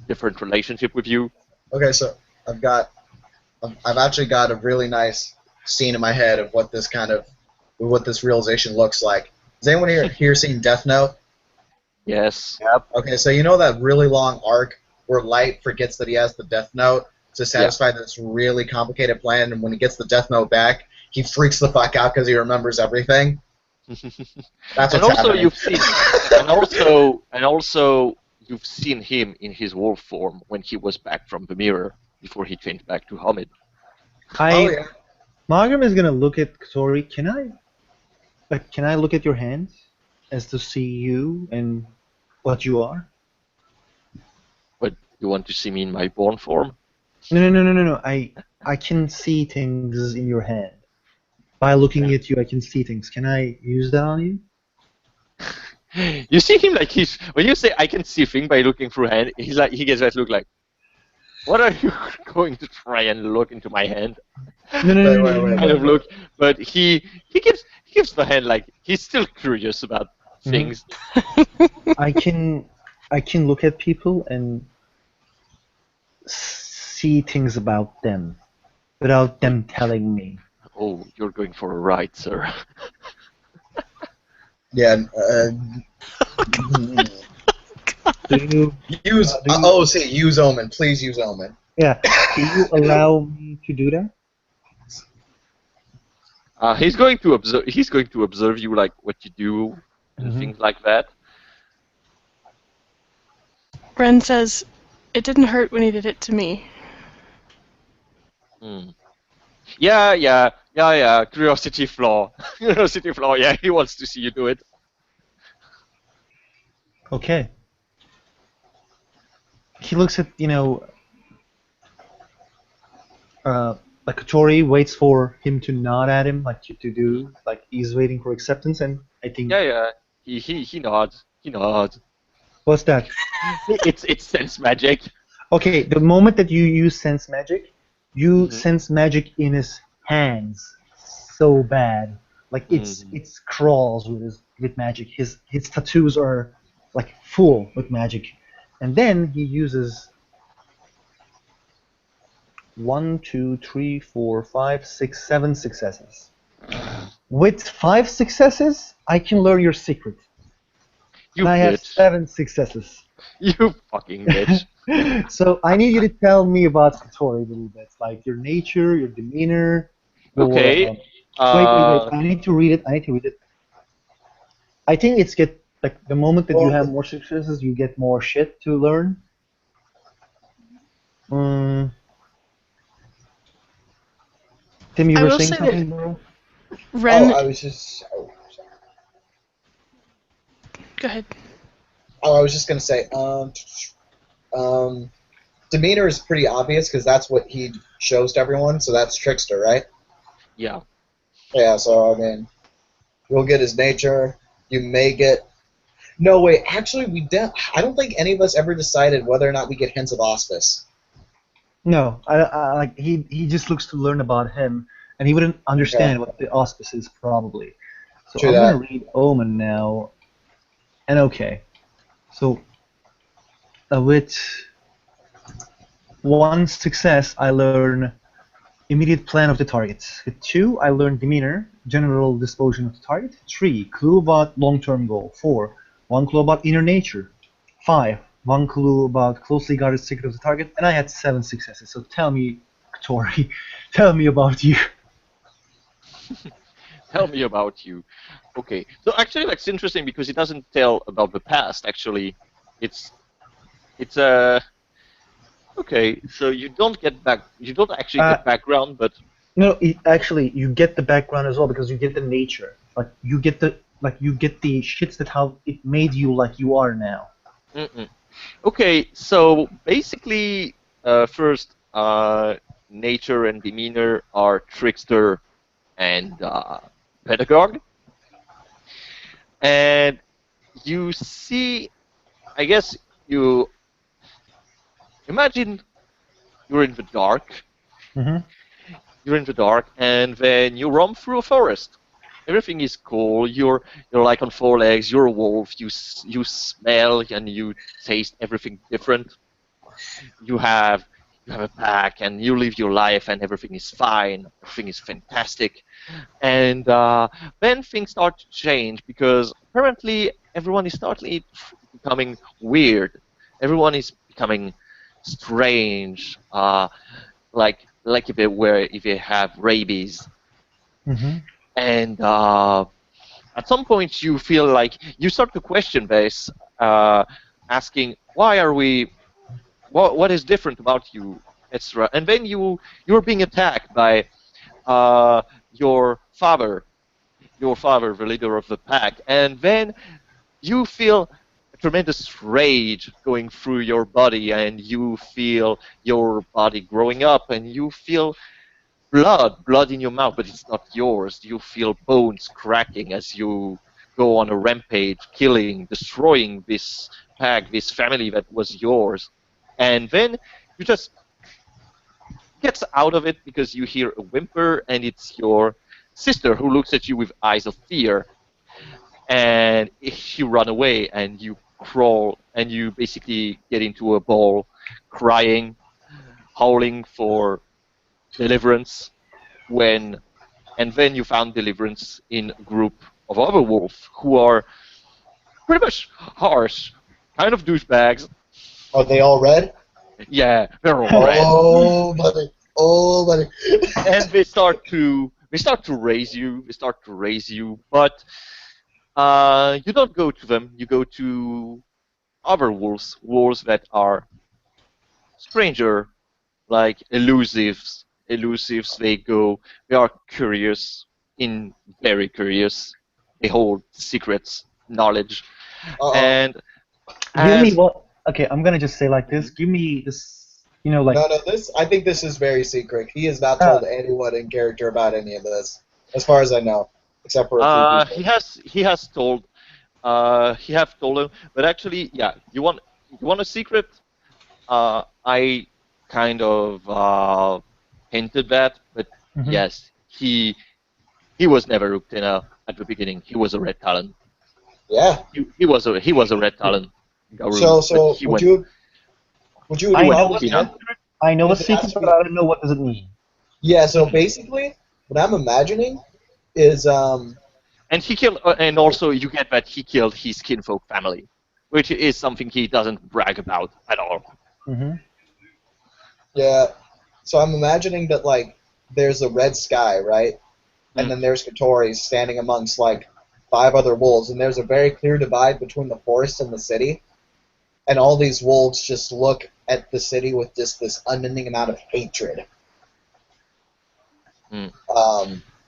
different relationship with you. Okay, so I've actually got a really nice scene in my head of what this realization looks like. Has anyone here seen Death Note? Yes. Okay, so you know that really long arc where Light forgets that he has the Death Note to satisfy this really complicated plan, and when he gets the Death Note back, he freaks the fuck out because he remembers everything. That's And what's also happening. you've seen, and also you've seen him in his wolf form when he was back from the mirror before he changed back to Hamid. Oh yeah. Margam is gonna look at Katori. Can I look at your hands as to see you and what you are? But you want to see me in my born form? No. I can see things in your hand. By looking at you, I can see things. Can I use that on you? You see him like he's when you say I can see things by looking through hand, he gets that look like, what are you going to try and look into my hand? Wait. Kind of look, but he gives the hand like he's still curious about things. I can look at people and see things about them without them telling me. Oh, you're going for a ride, sir. Yeah. Do you? Use use Omen. Please use Omen. Yeah. Do you allow me to do that? He's going to observe. He's going to observe you, like what you do and things like that. Ren says, "It didn't hurt when he did it to me." Yeah. Curiosity flaw. Curiosity flaw. Yeah, he wants to see you do it. Okay. He looks at, like Katori waits for him to nod at him, like to do, like he's waiting for acceptance, and I think. Yeah. He nods. He nods. What's that? It's sense magic. Okay, the moment that you use sense magic, you sense magic in his hands so bad, like it crawls with magic. His tattoos are like full with magic, and then he uses 1, 2, 3, 4, 5, 6, 7 successes. With 5 successes, I can learn your secret. You And I have bitch. 7 successes. You fucking bitch. So I need you to tell me about Katori a little bit, like your nature, your demeanor. Okay. Wait. I need to read it. I think it's the moment that you have more successes, you get more shit to learn. Tim, you I were will saying say something, bro? Ren, I was just. go ahead. I was just gonna say. Demeanor is pretty obvious because that's what he shows to everyone. So that's Trickster, right? Yeah. Yeah. So I mean, you'll get his nature. You may get. No, wait. Actually, I don't think any of us ever decided whether or not we get hints of auspice. No, I like he just looks to learn about him, and he wouldn't understand what the auspice is probably. So True I'm that. gonna read Omen now. And okay, so with 1 success, I learn immediate plan of the target. With 2, I learn demeanor, general disposition of the target. 3, clue about long-term goal. 4, 1 clue about inner nature. 5, 1 clue about closely guarded secret of the target. And I had 7 successes. So tell me, Tori, tell me about you. Tell me about you. Okay. So actually, that's interesting because it doesn't tell about the past. Actually, it's okay. So you don't actually get background, but No, actually, you get the background as well because you get the nature. You get the shits that how it made you like you are now. Okay. So basically, first, nature and demeanor are Trickster and Pedagogue, and you see, I guess you imagine you're in the dark. You're in the dark, and then you roam through a forest. Everything is cool. You're like on 4 legs. You're a wolf. You smell and you taste everything different. You have you have a pack, and you live your life, and everything is fine, everything is fantastic. And then things start to change because apparently everyone is starting becoming weird. Everyone is becoming strange, like if they have rabies. Mm-hmm. And at some point you feel like you start to question this, asking why are we, what is different about you, etc. And then you're being attacked by uh, your father, the leader of the pack, and then you feel a tremendous rage going through your body, and you feel your body growing up, and you feel blood in your mouth, but it's not yours. You feel bones cracking as you go on a rampage, killing, destroying this pack, this family that was yours. And then you just get out of it because you hear a whimper, and it's your sister who looks at you with eyes of fear. And you run away, and you crawl, and you basically get into a ball, crying, howling for deliverance. When And then you found deliverance in a group of other wolves who are pretty much harsh, kind of douchebags. Are they all red? Yeah, they're all red, Oh, buddy. Oh, buddy. and they start to raise you. They start to raise you, but you don't go to them. You go to other wolves that are stranger, like elusives. Elusives. They are curious, very curious. They hold secrets, knowledge, Uh-oh. and Give me as what? Okay, I'm gonna just say like this. Give me this. You know, like No, I think this is very secret. He has not told anyone in character about any of this, as far as I know, except for a few people. he have told him, but actually, yeah, you want a secret? I kind of hinted that, but mhm. yes, he was never Uktena at the beginning. He was a Red Talon. Yeah. He was a Red Talon. Garou, So but he would went. you I know acknowledge a Uktena. that? secret. I know a If it has secret, to but be- I don't know what does it mean. Yeah. So basically, what I'm imagining is And he killed, and also you get that he killed his kinfolk family, which is something he doesn't brag about at all. Mm-hmm. yeah. So I'm imagining that like there's a red sky, right? And Mm. then there's Katori standing amongst like 5 other wolves, and there's a very clear divide between the forest and the city. And all these wolves just look at the city with just this unending amount of hatred. Mm.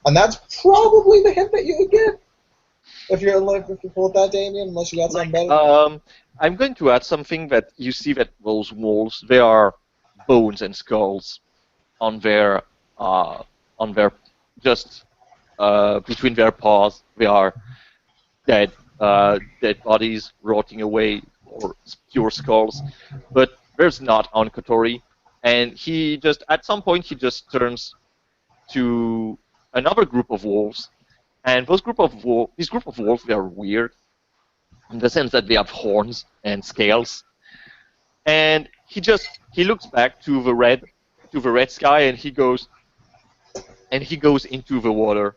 And that's probably the hint that you would get if you pull that, Damien, unless you got something better. I'm going to add something that you see that those wolves, they are bones and skulls on their just between their paws. They are dead, dead bodies rotting away, or pure skulls. But there's not on Kotori, and he just at some point he just turns to another group of wolves, and this group of wolves, they are weird in the sense that they have horns and scales. And he looks back to the red sky, and he goes into the water,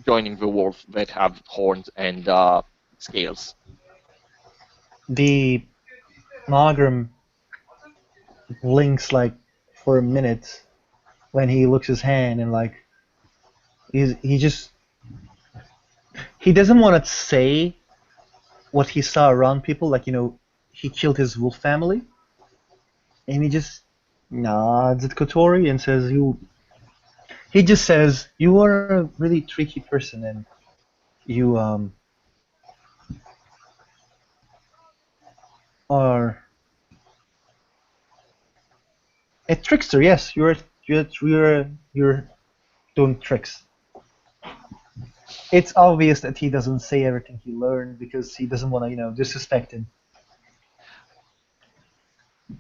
joining the wolves that have horns and scales. The Mogram blinks like for a minute when he looks his hand and like he doesn't want to say what he saw around people, like he killed his wolf family, and he just nods at Kotori and says he just says you are a really tricky person, and you are a trickster. Yes, you're doing tricks. It's obvious that he doesn't say everything he learned because he doesn't want to, disrespect him.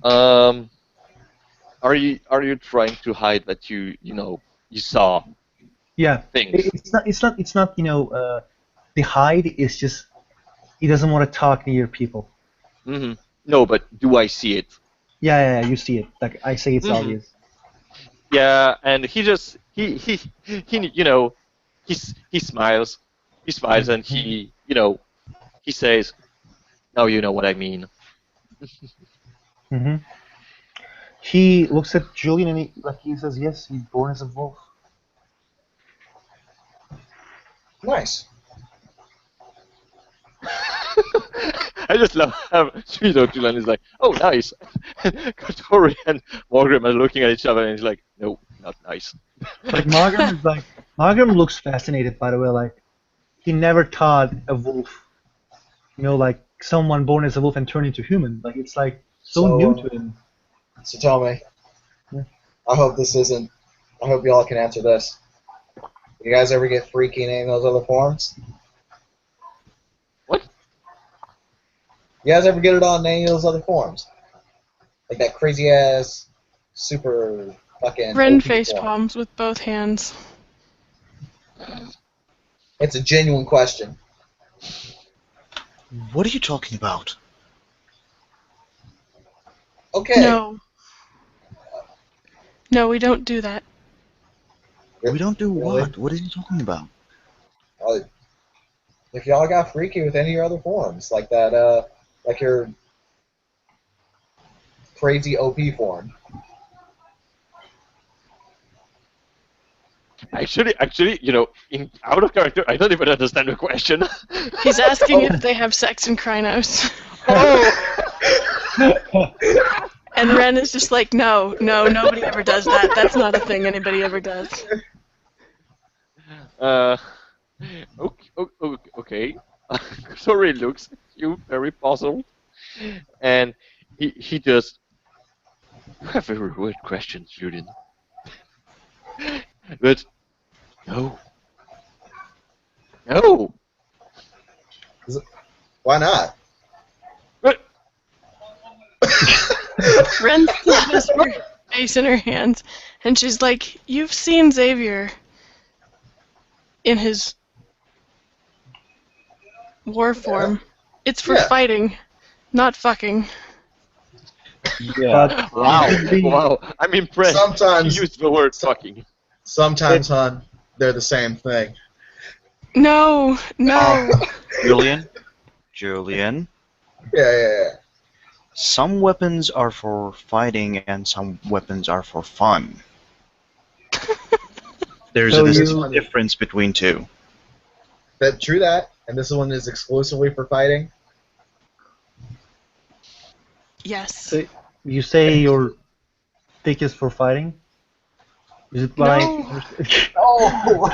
Um, are you trying to hide that you saw Yeah, things? it's not the hide is just he doesn't want to talk near people. No, but do I see it? Yeah, you see it. Like I say, it's Mhm. obvious. Yeah, and he he smiles. He smiles and he says, "Now you know what I mean." Hmm. He looks at Julian and he says, "Yes, he's born as a wolf." Nice. I just love how Julian is like, "Oh, nice." Katori and Morgan are looking at each other and he's like, "No, not nice." Like Margrim looks fascinated. By the way, like he never thought a wolf, like someone born as a wolf and turned into human. Like it's like so new to him. So tell me. Yeah. I hope this isn't. I hope y'all can answer this. You guys ever get freaky in any of those other forms? What? You guys ever get it on any of those other forms? Like that crazy ass, super fucking. Ren OP face form. palms with both hands. It's a genuine question. What are you talking about? Okay. No. No, we don't do that. We don't do Really? what? What are you talking about? If y'all got freaky with any of your other forms, like that, like your crazy OP form. Actually, out of character, I don't even understand the question. He's asking if they have sex in Krynos. And Ren is just like, no, nobody ever does that. That's not a thing anybody ever does. Okay. Sorry, looks at you very puzzled, and he just. You have very weird questions, Julian. But no, no. Why not? But Ren has her face in her hands, and she's like, you've seen Xavier in his war form. It's for Yeah. fighting, not fucking. Yeah. But wow, the- wow, I'm impressed. Sometimes- He used the word fucking. Sometimes, hon, they're the same thing. No. Julian? Yeah. Some weapons are for fighting and some weapons are for fun. There's So a you- difference between two. True that. And this one is exclusively for fighting. Yes. So you say your dick is for fighting? Is it what No. Oh.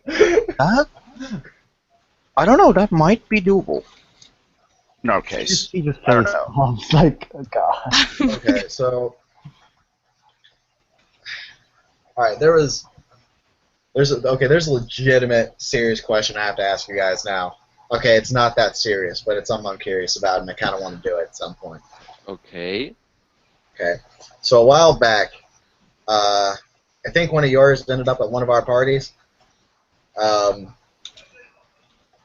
That? I don't know, that might be doable. In our case. He just I don't face know. palms like, oh god. Okay, so. All right, there's a legitimate, serious question I have to ask you guys now. Okay, it's not that serious, but it's something I'm curious about, and I kind of want to do it at some point. Okay. Okay, so a while back, I think one of yours ended up at one of our parties.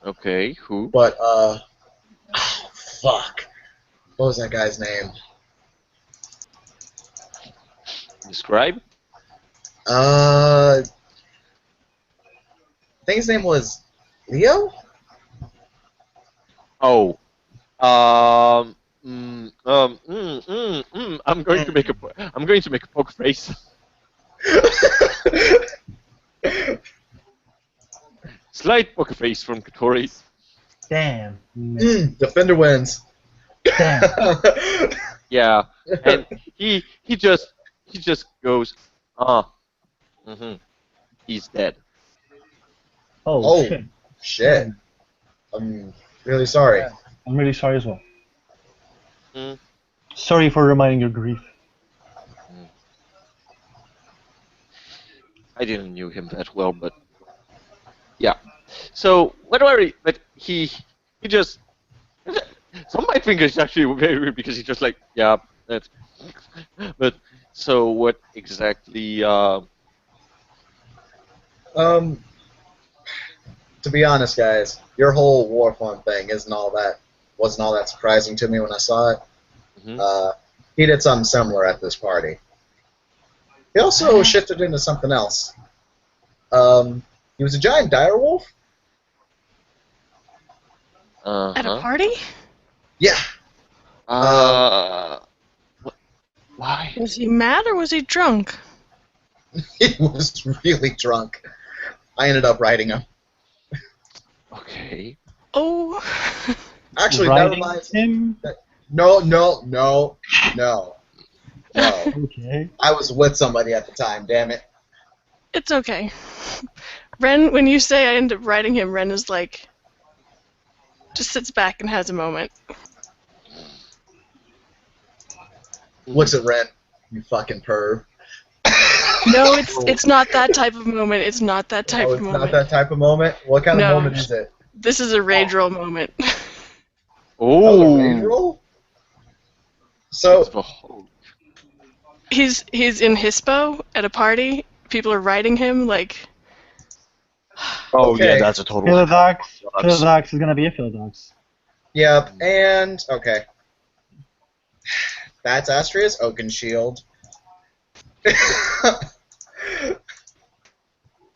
Okay. Who? But fuck, what was that guy's name? Describe. I think his name was Leo. Oh. I'm going to make a poker face. Slight poker face from Katori. Damn. Defender wins. Damn. Yeah, and he just goes, he's dead. Oh, Oh. shit. Shit. I'm really sorry. I'm really sorry as well. Mm. Sorry for reminding your grief. I didn't knew him that well, but yeah. So what worry? But he just. Some might think it's actually very weird because he's just like, yeah, that's. But so what exactly? To be honest, guys, your whole war form thing wasn't all that surprising to me when I saw it. Mhm. he did something similar at this party. He also shifted into something else. He was a giant direwolf. At a party? Yeah. Why? Was he mad or was he drunk? He was really drunk. I ended up riding him. Okay. Oh. Actually, never Riding mind. him? No. Okay. I was with somebody at the time, damn it. It's okay. Ren, when you say I end up riding him, Ren is like, just sits back and has a moment. Looks at Ren, you fucking perv. No, it's not that type of moment. It's not that type Oh, of it's moment. not that type of moment? What kind No. of moment is it? This is a rage roll moment. Oh, a rage roll? So, It's the whole- He's in Hispo at a party. People are riding him like. Oh Okay. yeah, that's a total. Philodox. Philodox is gonna be a Philodox. yep, and, okay. That's Astria's Oakenshield.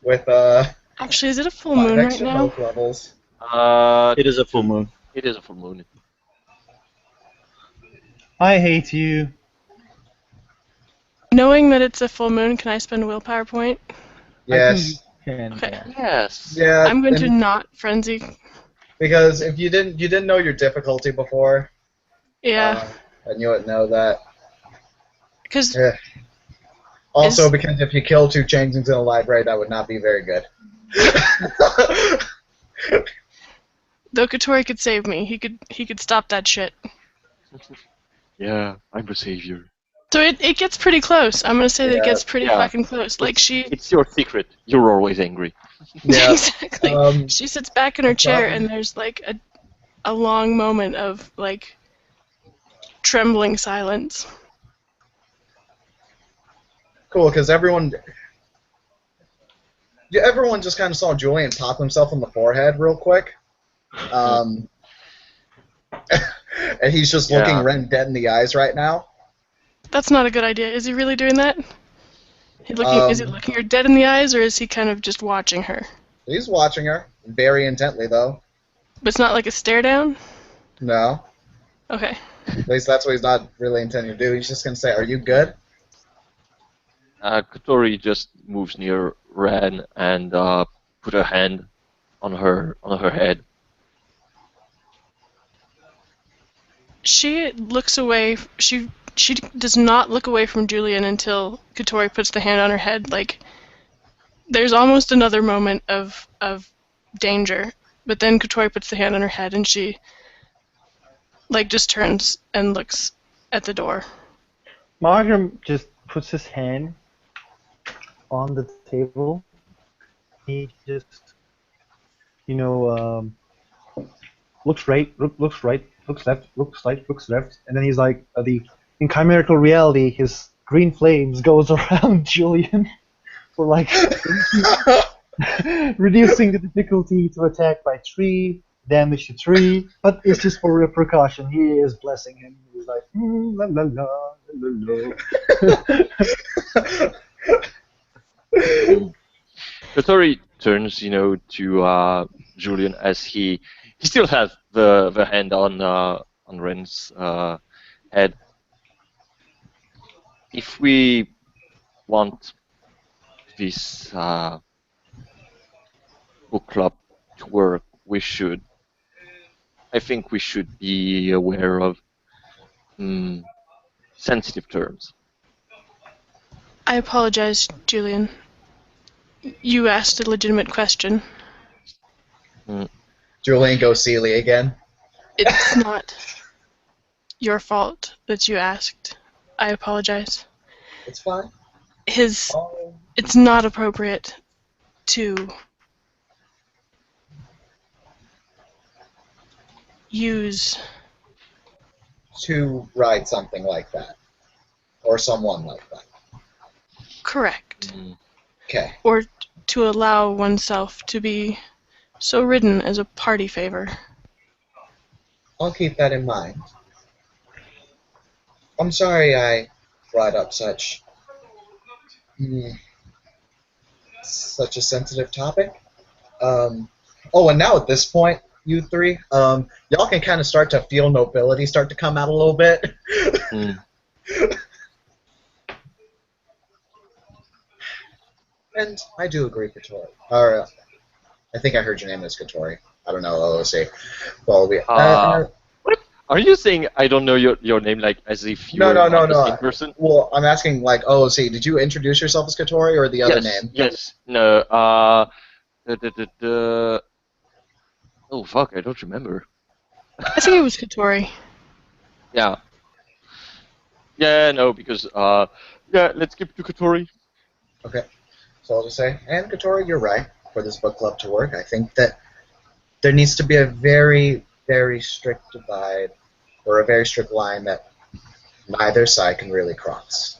With, Actually, is it a full 5 moon right extra now? health levels. It is a full moon. It is a full moon. I hate you. Knowing that it's a full moon, can I spend a willpower point? Yes. Okay. Yes. Yeah, I'm going to and- not frenzy. because if you didn't know your difficulty before, Yeah, and you wouldn't know that. because Yeah. Also, Is- because if you kill 2 changelings in a library, that would not be very good. though Katori could save me, he could stop that shit. Yeah, I'm the savior. So it gets pretty close. I'm gonna say that it Yeah. gets pretty Yeah. fucking close. Like she It's your secret. You're always angry. Yeah. exactly. She sits back in her chair problem- and there's like a long moment of like trembling silence. Cool, because everyone just kind of saw Julian pop himself on the forehead real quick. And he's just looking Yeah. Ren dead in the eyes right now. That's not a good idea. Is he really doing that? Is he looking her dead in the eyes, or is he kind of just watching her? He's watching her very intently, though. But it's not like a stare down? No, Okay. at least that's what he's not really intending to do. He's just gonna say, "Are you good?" Katori just moves near Ren and put her hand on her head. She looks away. She does not look away from Julian until Katori puts the hand on her head. Like, there's almost another moment of danger, but then Katori puts the hand on her head and she, like, just turns and looks at the door. Margrim just puts his hand on the table. He just, looks right, looks left, looks left, and then he's like, in chimerical reality, his green flames goes around Julian for like reducing the difficulty to attack by 3, damage to 3, but it's just for a precaution. He is blessing him. He's like, la la la la la. Katori turns, to Julian as he still has the hand on Ren's head. If we want this book club to work, I think we should be aware of sensitive terms. I apologize, Julian. You asked a legitimate question. Julian goes Sealy again. It's not your fault that you asked. I apologize. It's fine. Oh. It's not appropriate to use To ride something like that, or someone like that. correct, Okay. or to allow oneself to be so ridden as a party favor. I'll keep that in mind. I'm sorry I brought up hmm, such a sensitive topic. Oh, and now at this point, you three, y'all can kind of start to feel nobility start to come out a little bit. Hmm. And I do agree, Katori. Or, I think I heard your name is Katori. I don't know, OOC. Well, What? Are you saying I don't know your name like as if no, you're no, no, not the no. same person? Well, I'm asking, like, OOC, did you introduce yourself as Katori or the other Yes, name? yes. No, the oh fuck, I don't remember. I think it was Katori. Yeah. Yeah, no, because yeah, let's skip to Katori. Okay. So I'll just say, and Katori, you're right. For this book club to work, I think that there needs to be a very, very strict divide or a very strict line that neither side can really cross.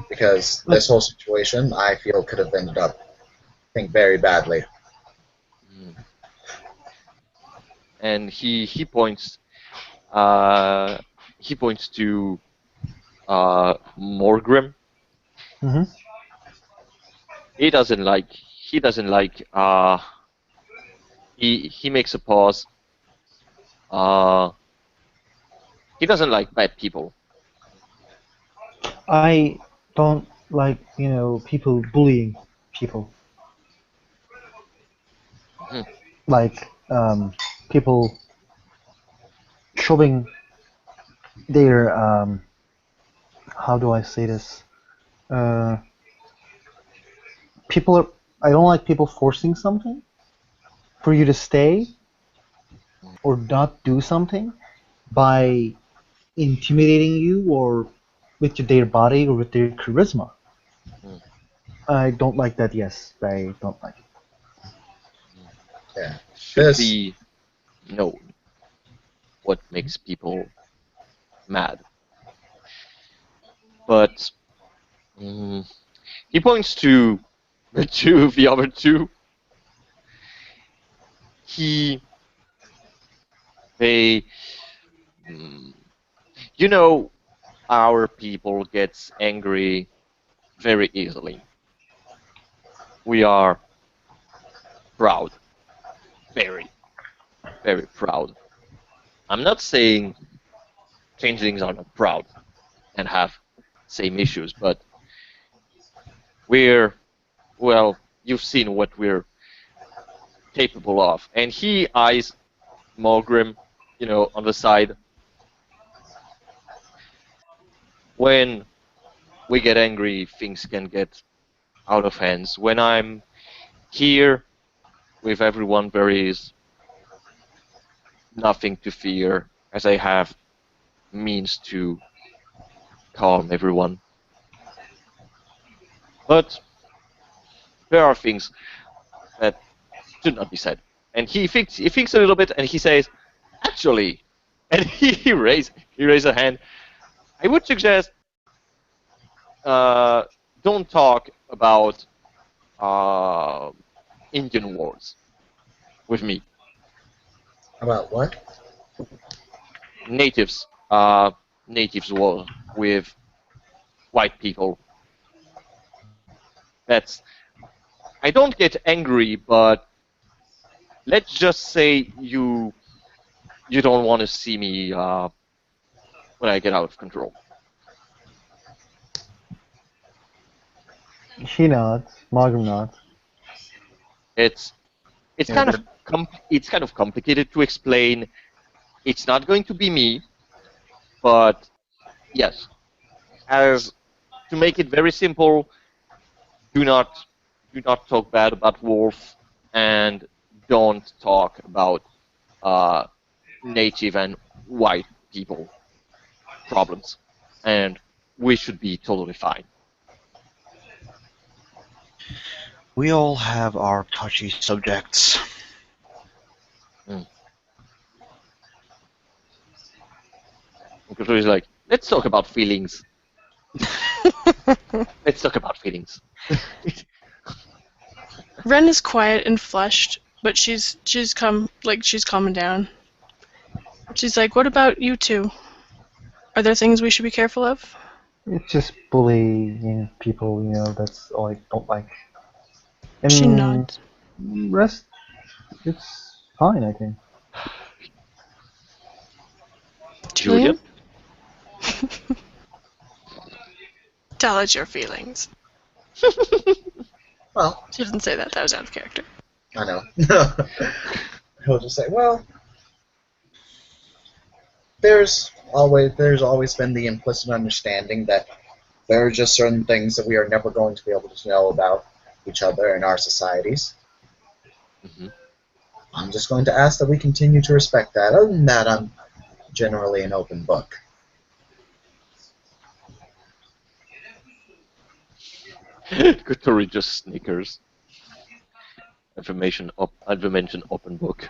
Because this whole situation, I feel, could have ended up, I think, very badly. Mm. And he points to Morgrim. Mm-hmm. He doesn't like he makes a pause. Uh, he doesn't like bad people. I don't like, people bullying people. Mhm. Like, people shoving their, how do I say this? Uh, people are, I don't like people forcing something for you to stay or not do something by intimidating you or with their body or with their charisma. Mm. I don't like that, yes. I don't like it. Yeah. Should This, be known what makes people mad. But mm, he points to the other two. He they mm, you know our people gets angry very easily. We are proud, very, very proud. I'm not saying changelings are not proud and have same issues, but we're well, you've seen what we're capable of. And he eyes Mulgrim, on the side. When we get angry, things can get out of hands. When I'm here with everyone, there is nothing to fear, as I have means to calm everyone. But there are things that should not be said. And he thinks a little bit, and he says, "Actually," and he raised a hand. I would suggest uh, don't talk about uh, Indian wars with me. about what? Natives, natives war with white people. That's I don't get angry, but let's just say you don't want to see me when I get out of control. He nods. Margam nods. It's it's Yeah, kind of it's kind of complicated to explain. It's not going to be me, but yes, as to make it very simple, do not do not talk bad about Wolf, and don't talk about uh, native and white people problems, and we should be totally fine. we all have our touchy subjects. Because he's like, let's talk about feelings. Let's talk about feelings. Ren is quiet and flushed, but she's calming down. She's like, "What about you two?" Are there things we should be careful of? It's just bullying people, that's all I don't like. And She nods. rest, it's fine, I think. Julian? Tell us your feelings. Well, She didn't say that. That was out of character. I know. He'll just say, well, there's always been the implicit understanding that there are just certain things that we are never going to be able to know about each other and our societies. Mhm. I'm just going to ask that we continue to respect that. Other than that, I'm generally an open book. Kotori just snickers. Information open book.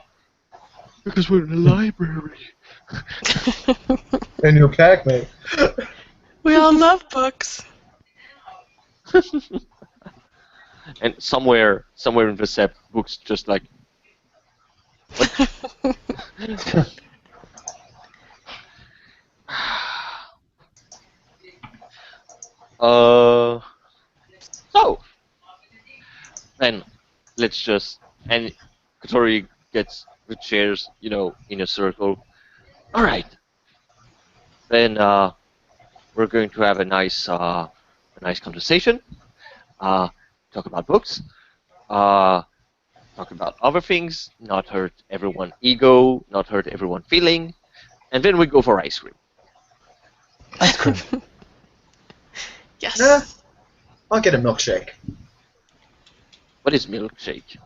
Because we're in a library. And you pack me. We all love books. And somewhere in the set, books just like. What? So then let's just and Kotori gets the chairs, in a circle. All right. Then we're going to have a nice conversation. Talk about books. Talk about other things. Not hurt everyone's ego. Not hurt everyone's feeling. And then we go for ice cream. Ice cream. Yes. Yeah. I'll get a milkshake. What is milkshake?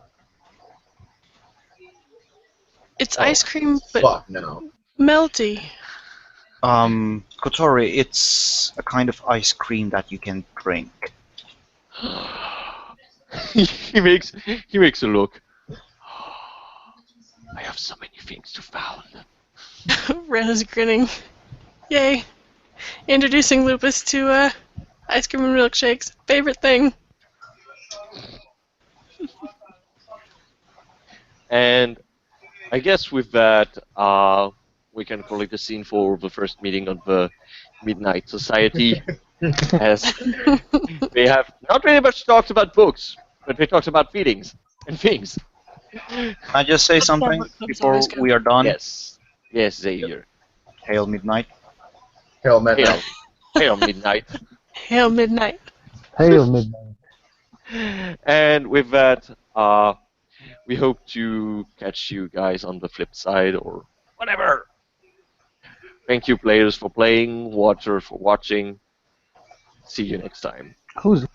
It's Oh, ice cream, but Fuck no. melty. Kotori, it's a kind of ice cream that you can drink. he makes a look. I have so many things to found. Ren is grinning. Yay. Introducing Lupus to ice cream and milkshakes. Favorite thing. And I guess with that, we can call it a scene for the first meeting of the Midnight Society. As they have not really much talked about books, but they talked about feelings and things. Can I just say something That's before always good. we are done? Yes. Yes, Xavier. Hail Midnight. Hail Midnight. Hail Midnight. Hail Midnight. Hail midnight. And with that, we hope to catch you guys on the flip side or whatever. Thank you, players, for playing, watchers for watching. See you next time. Who's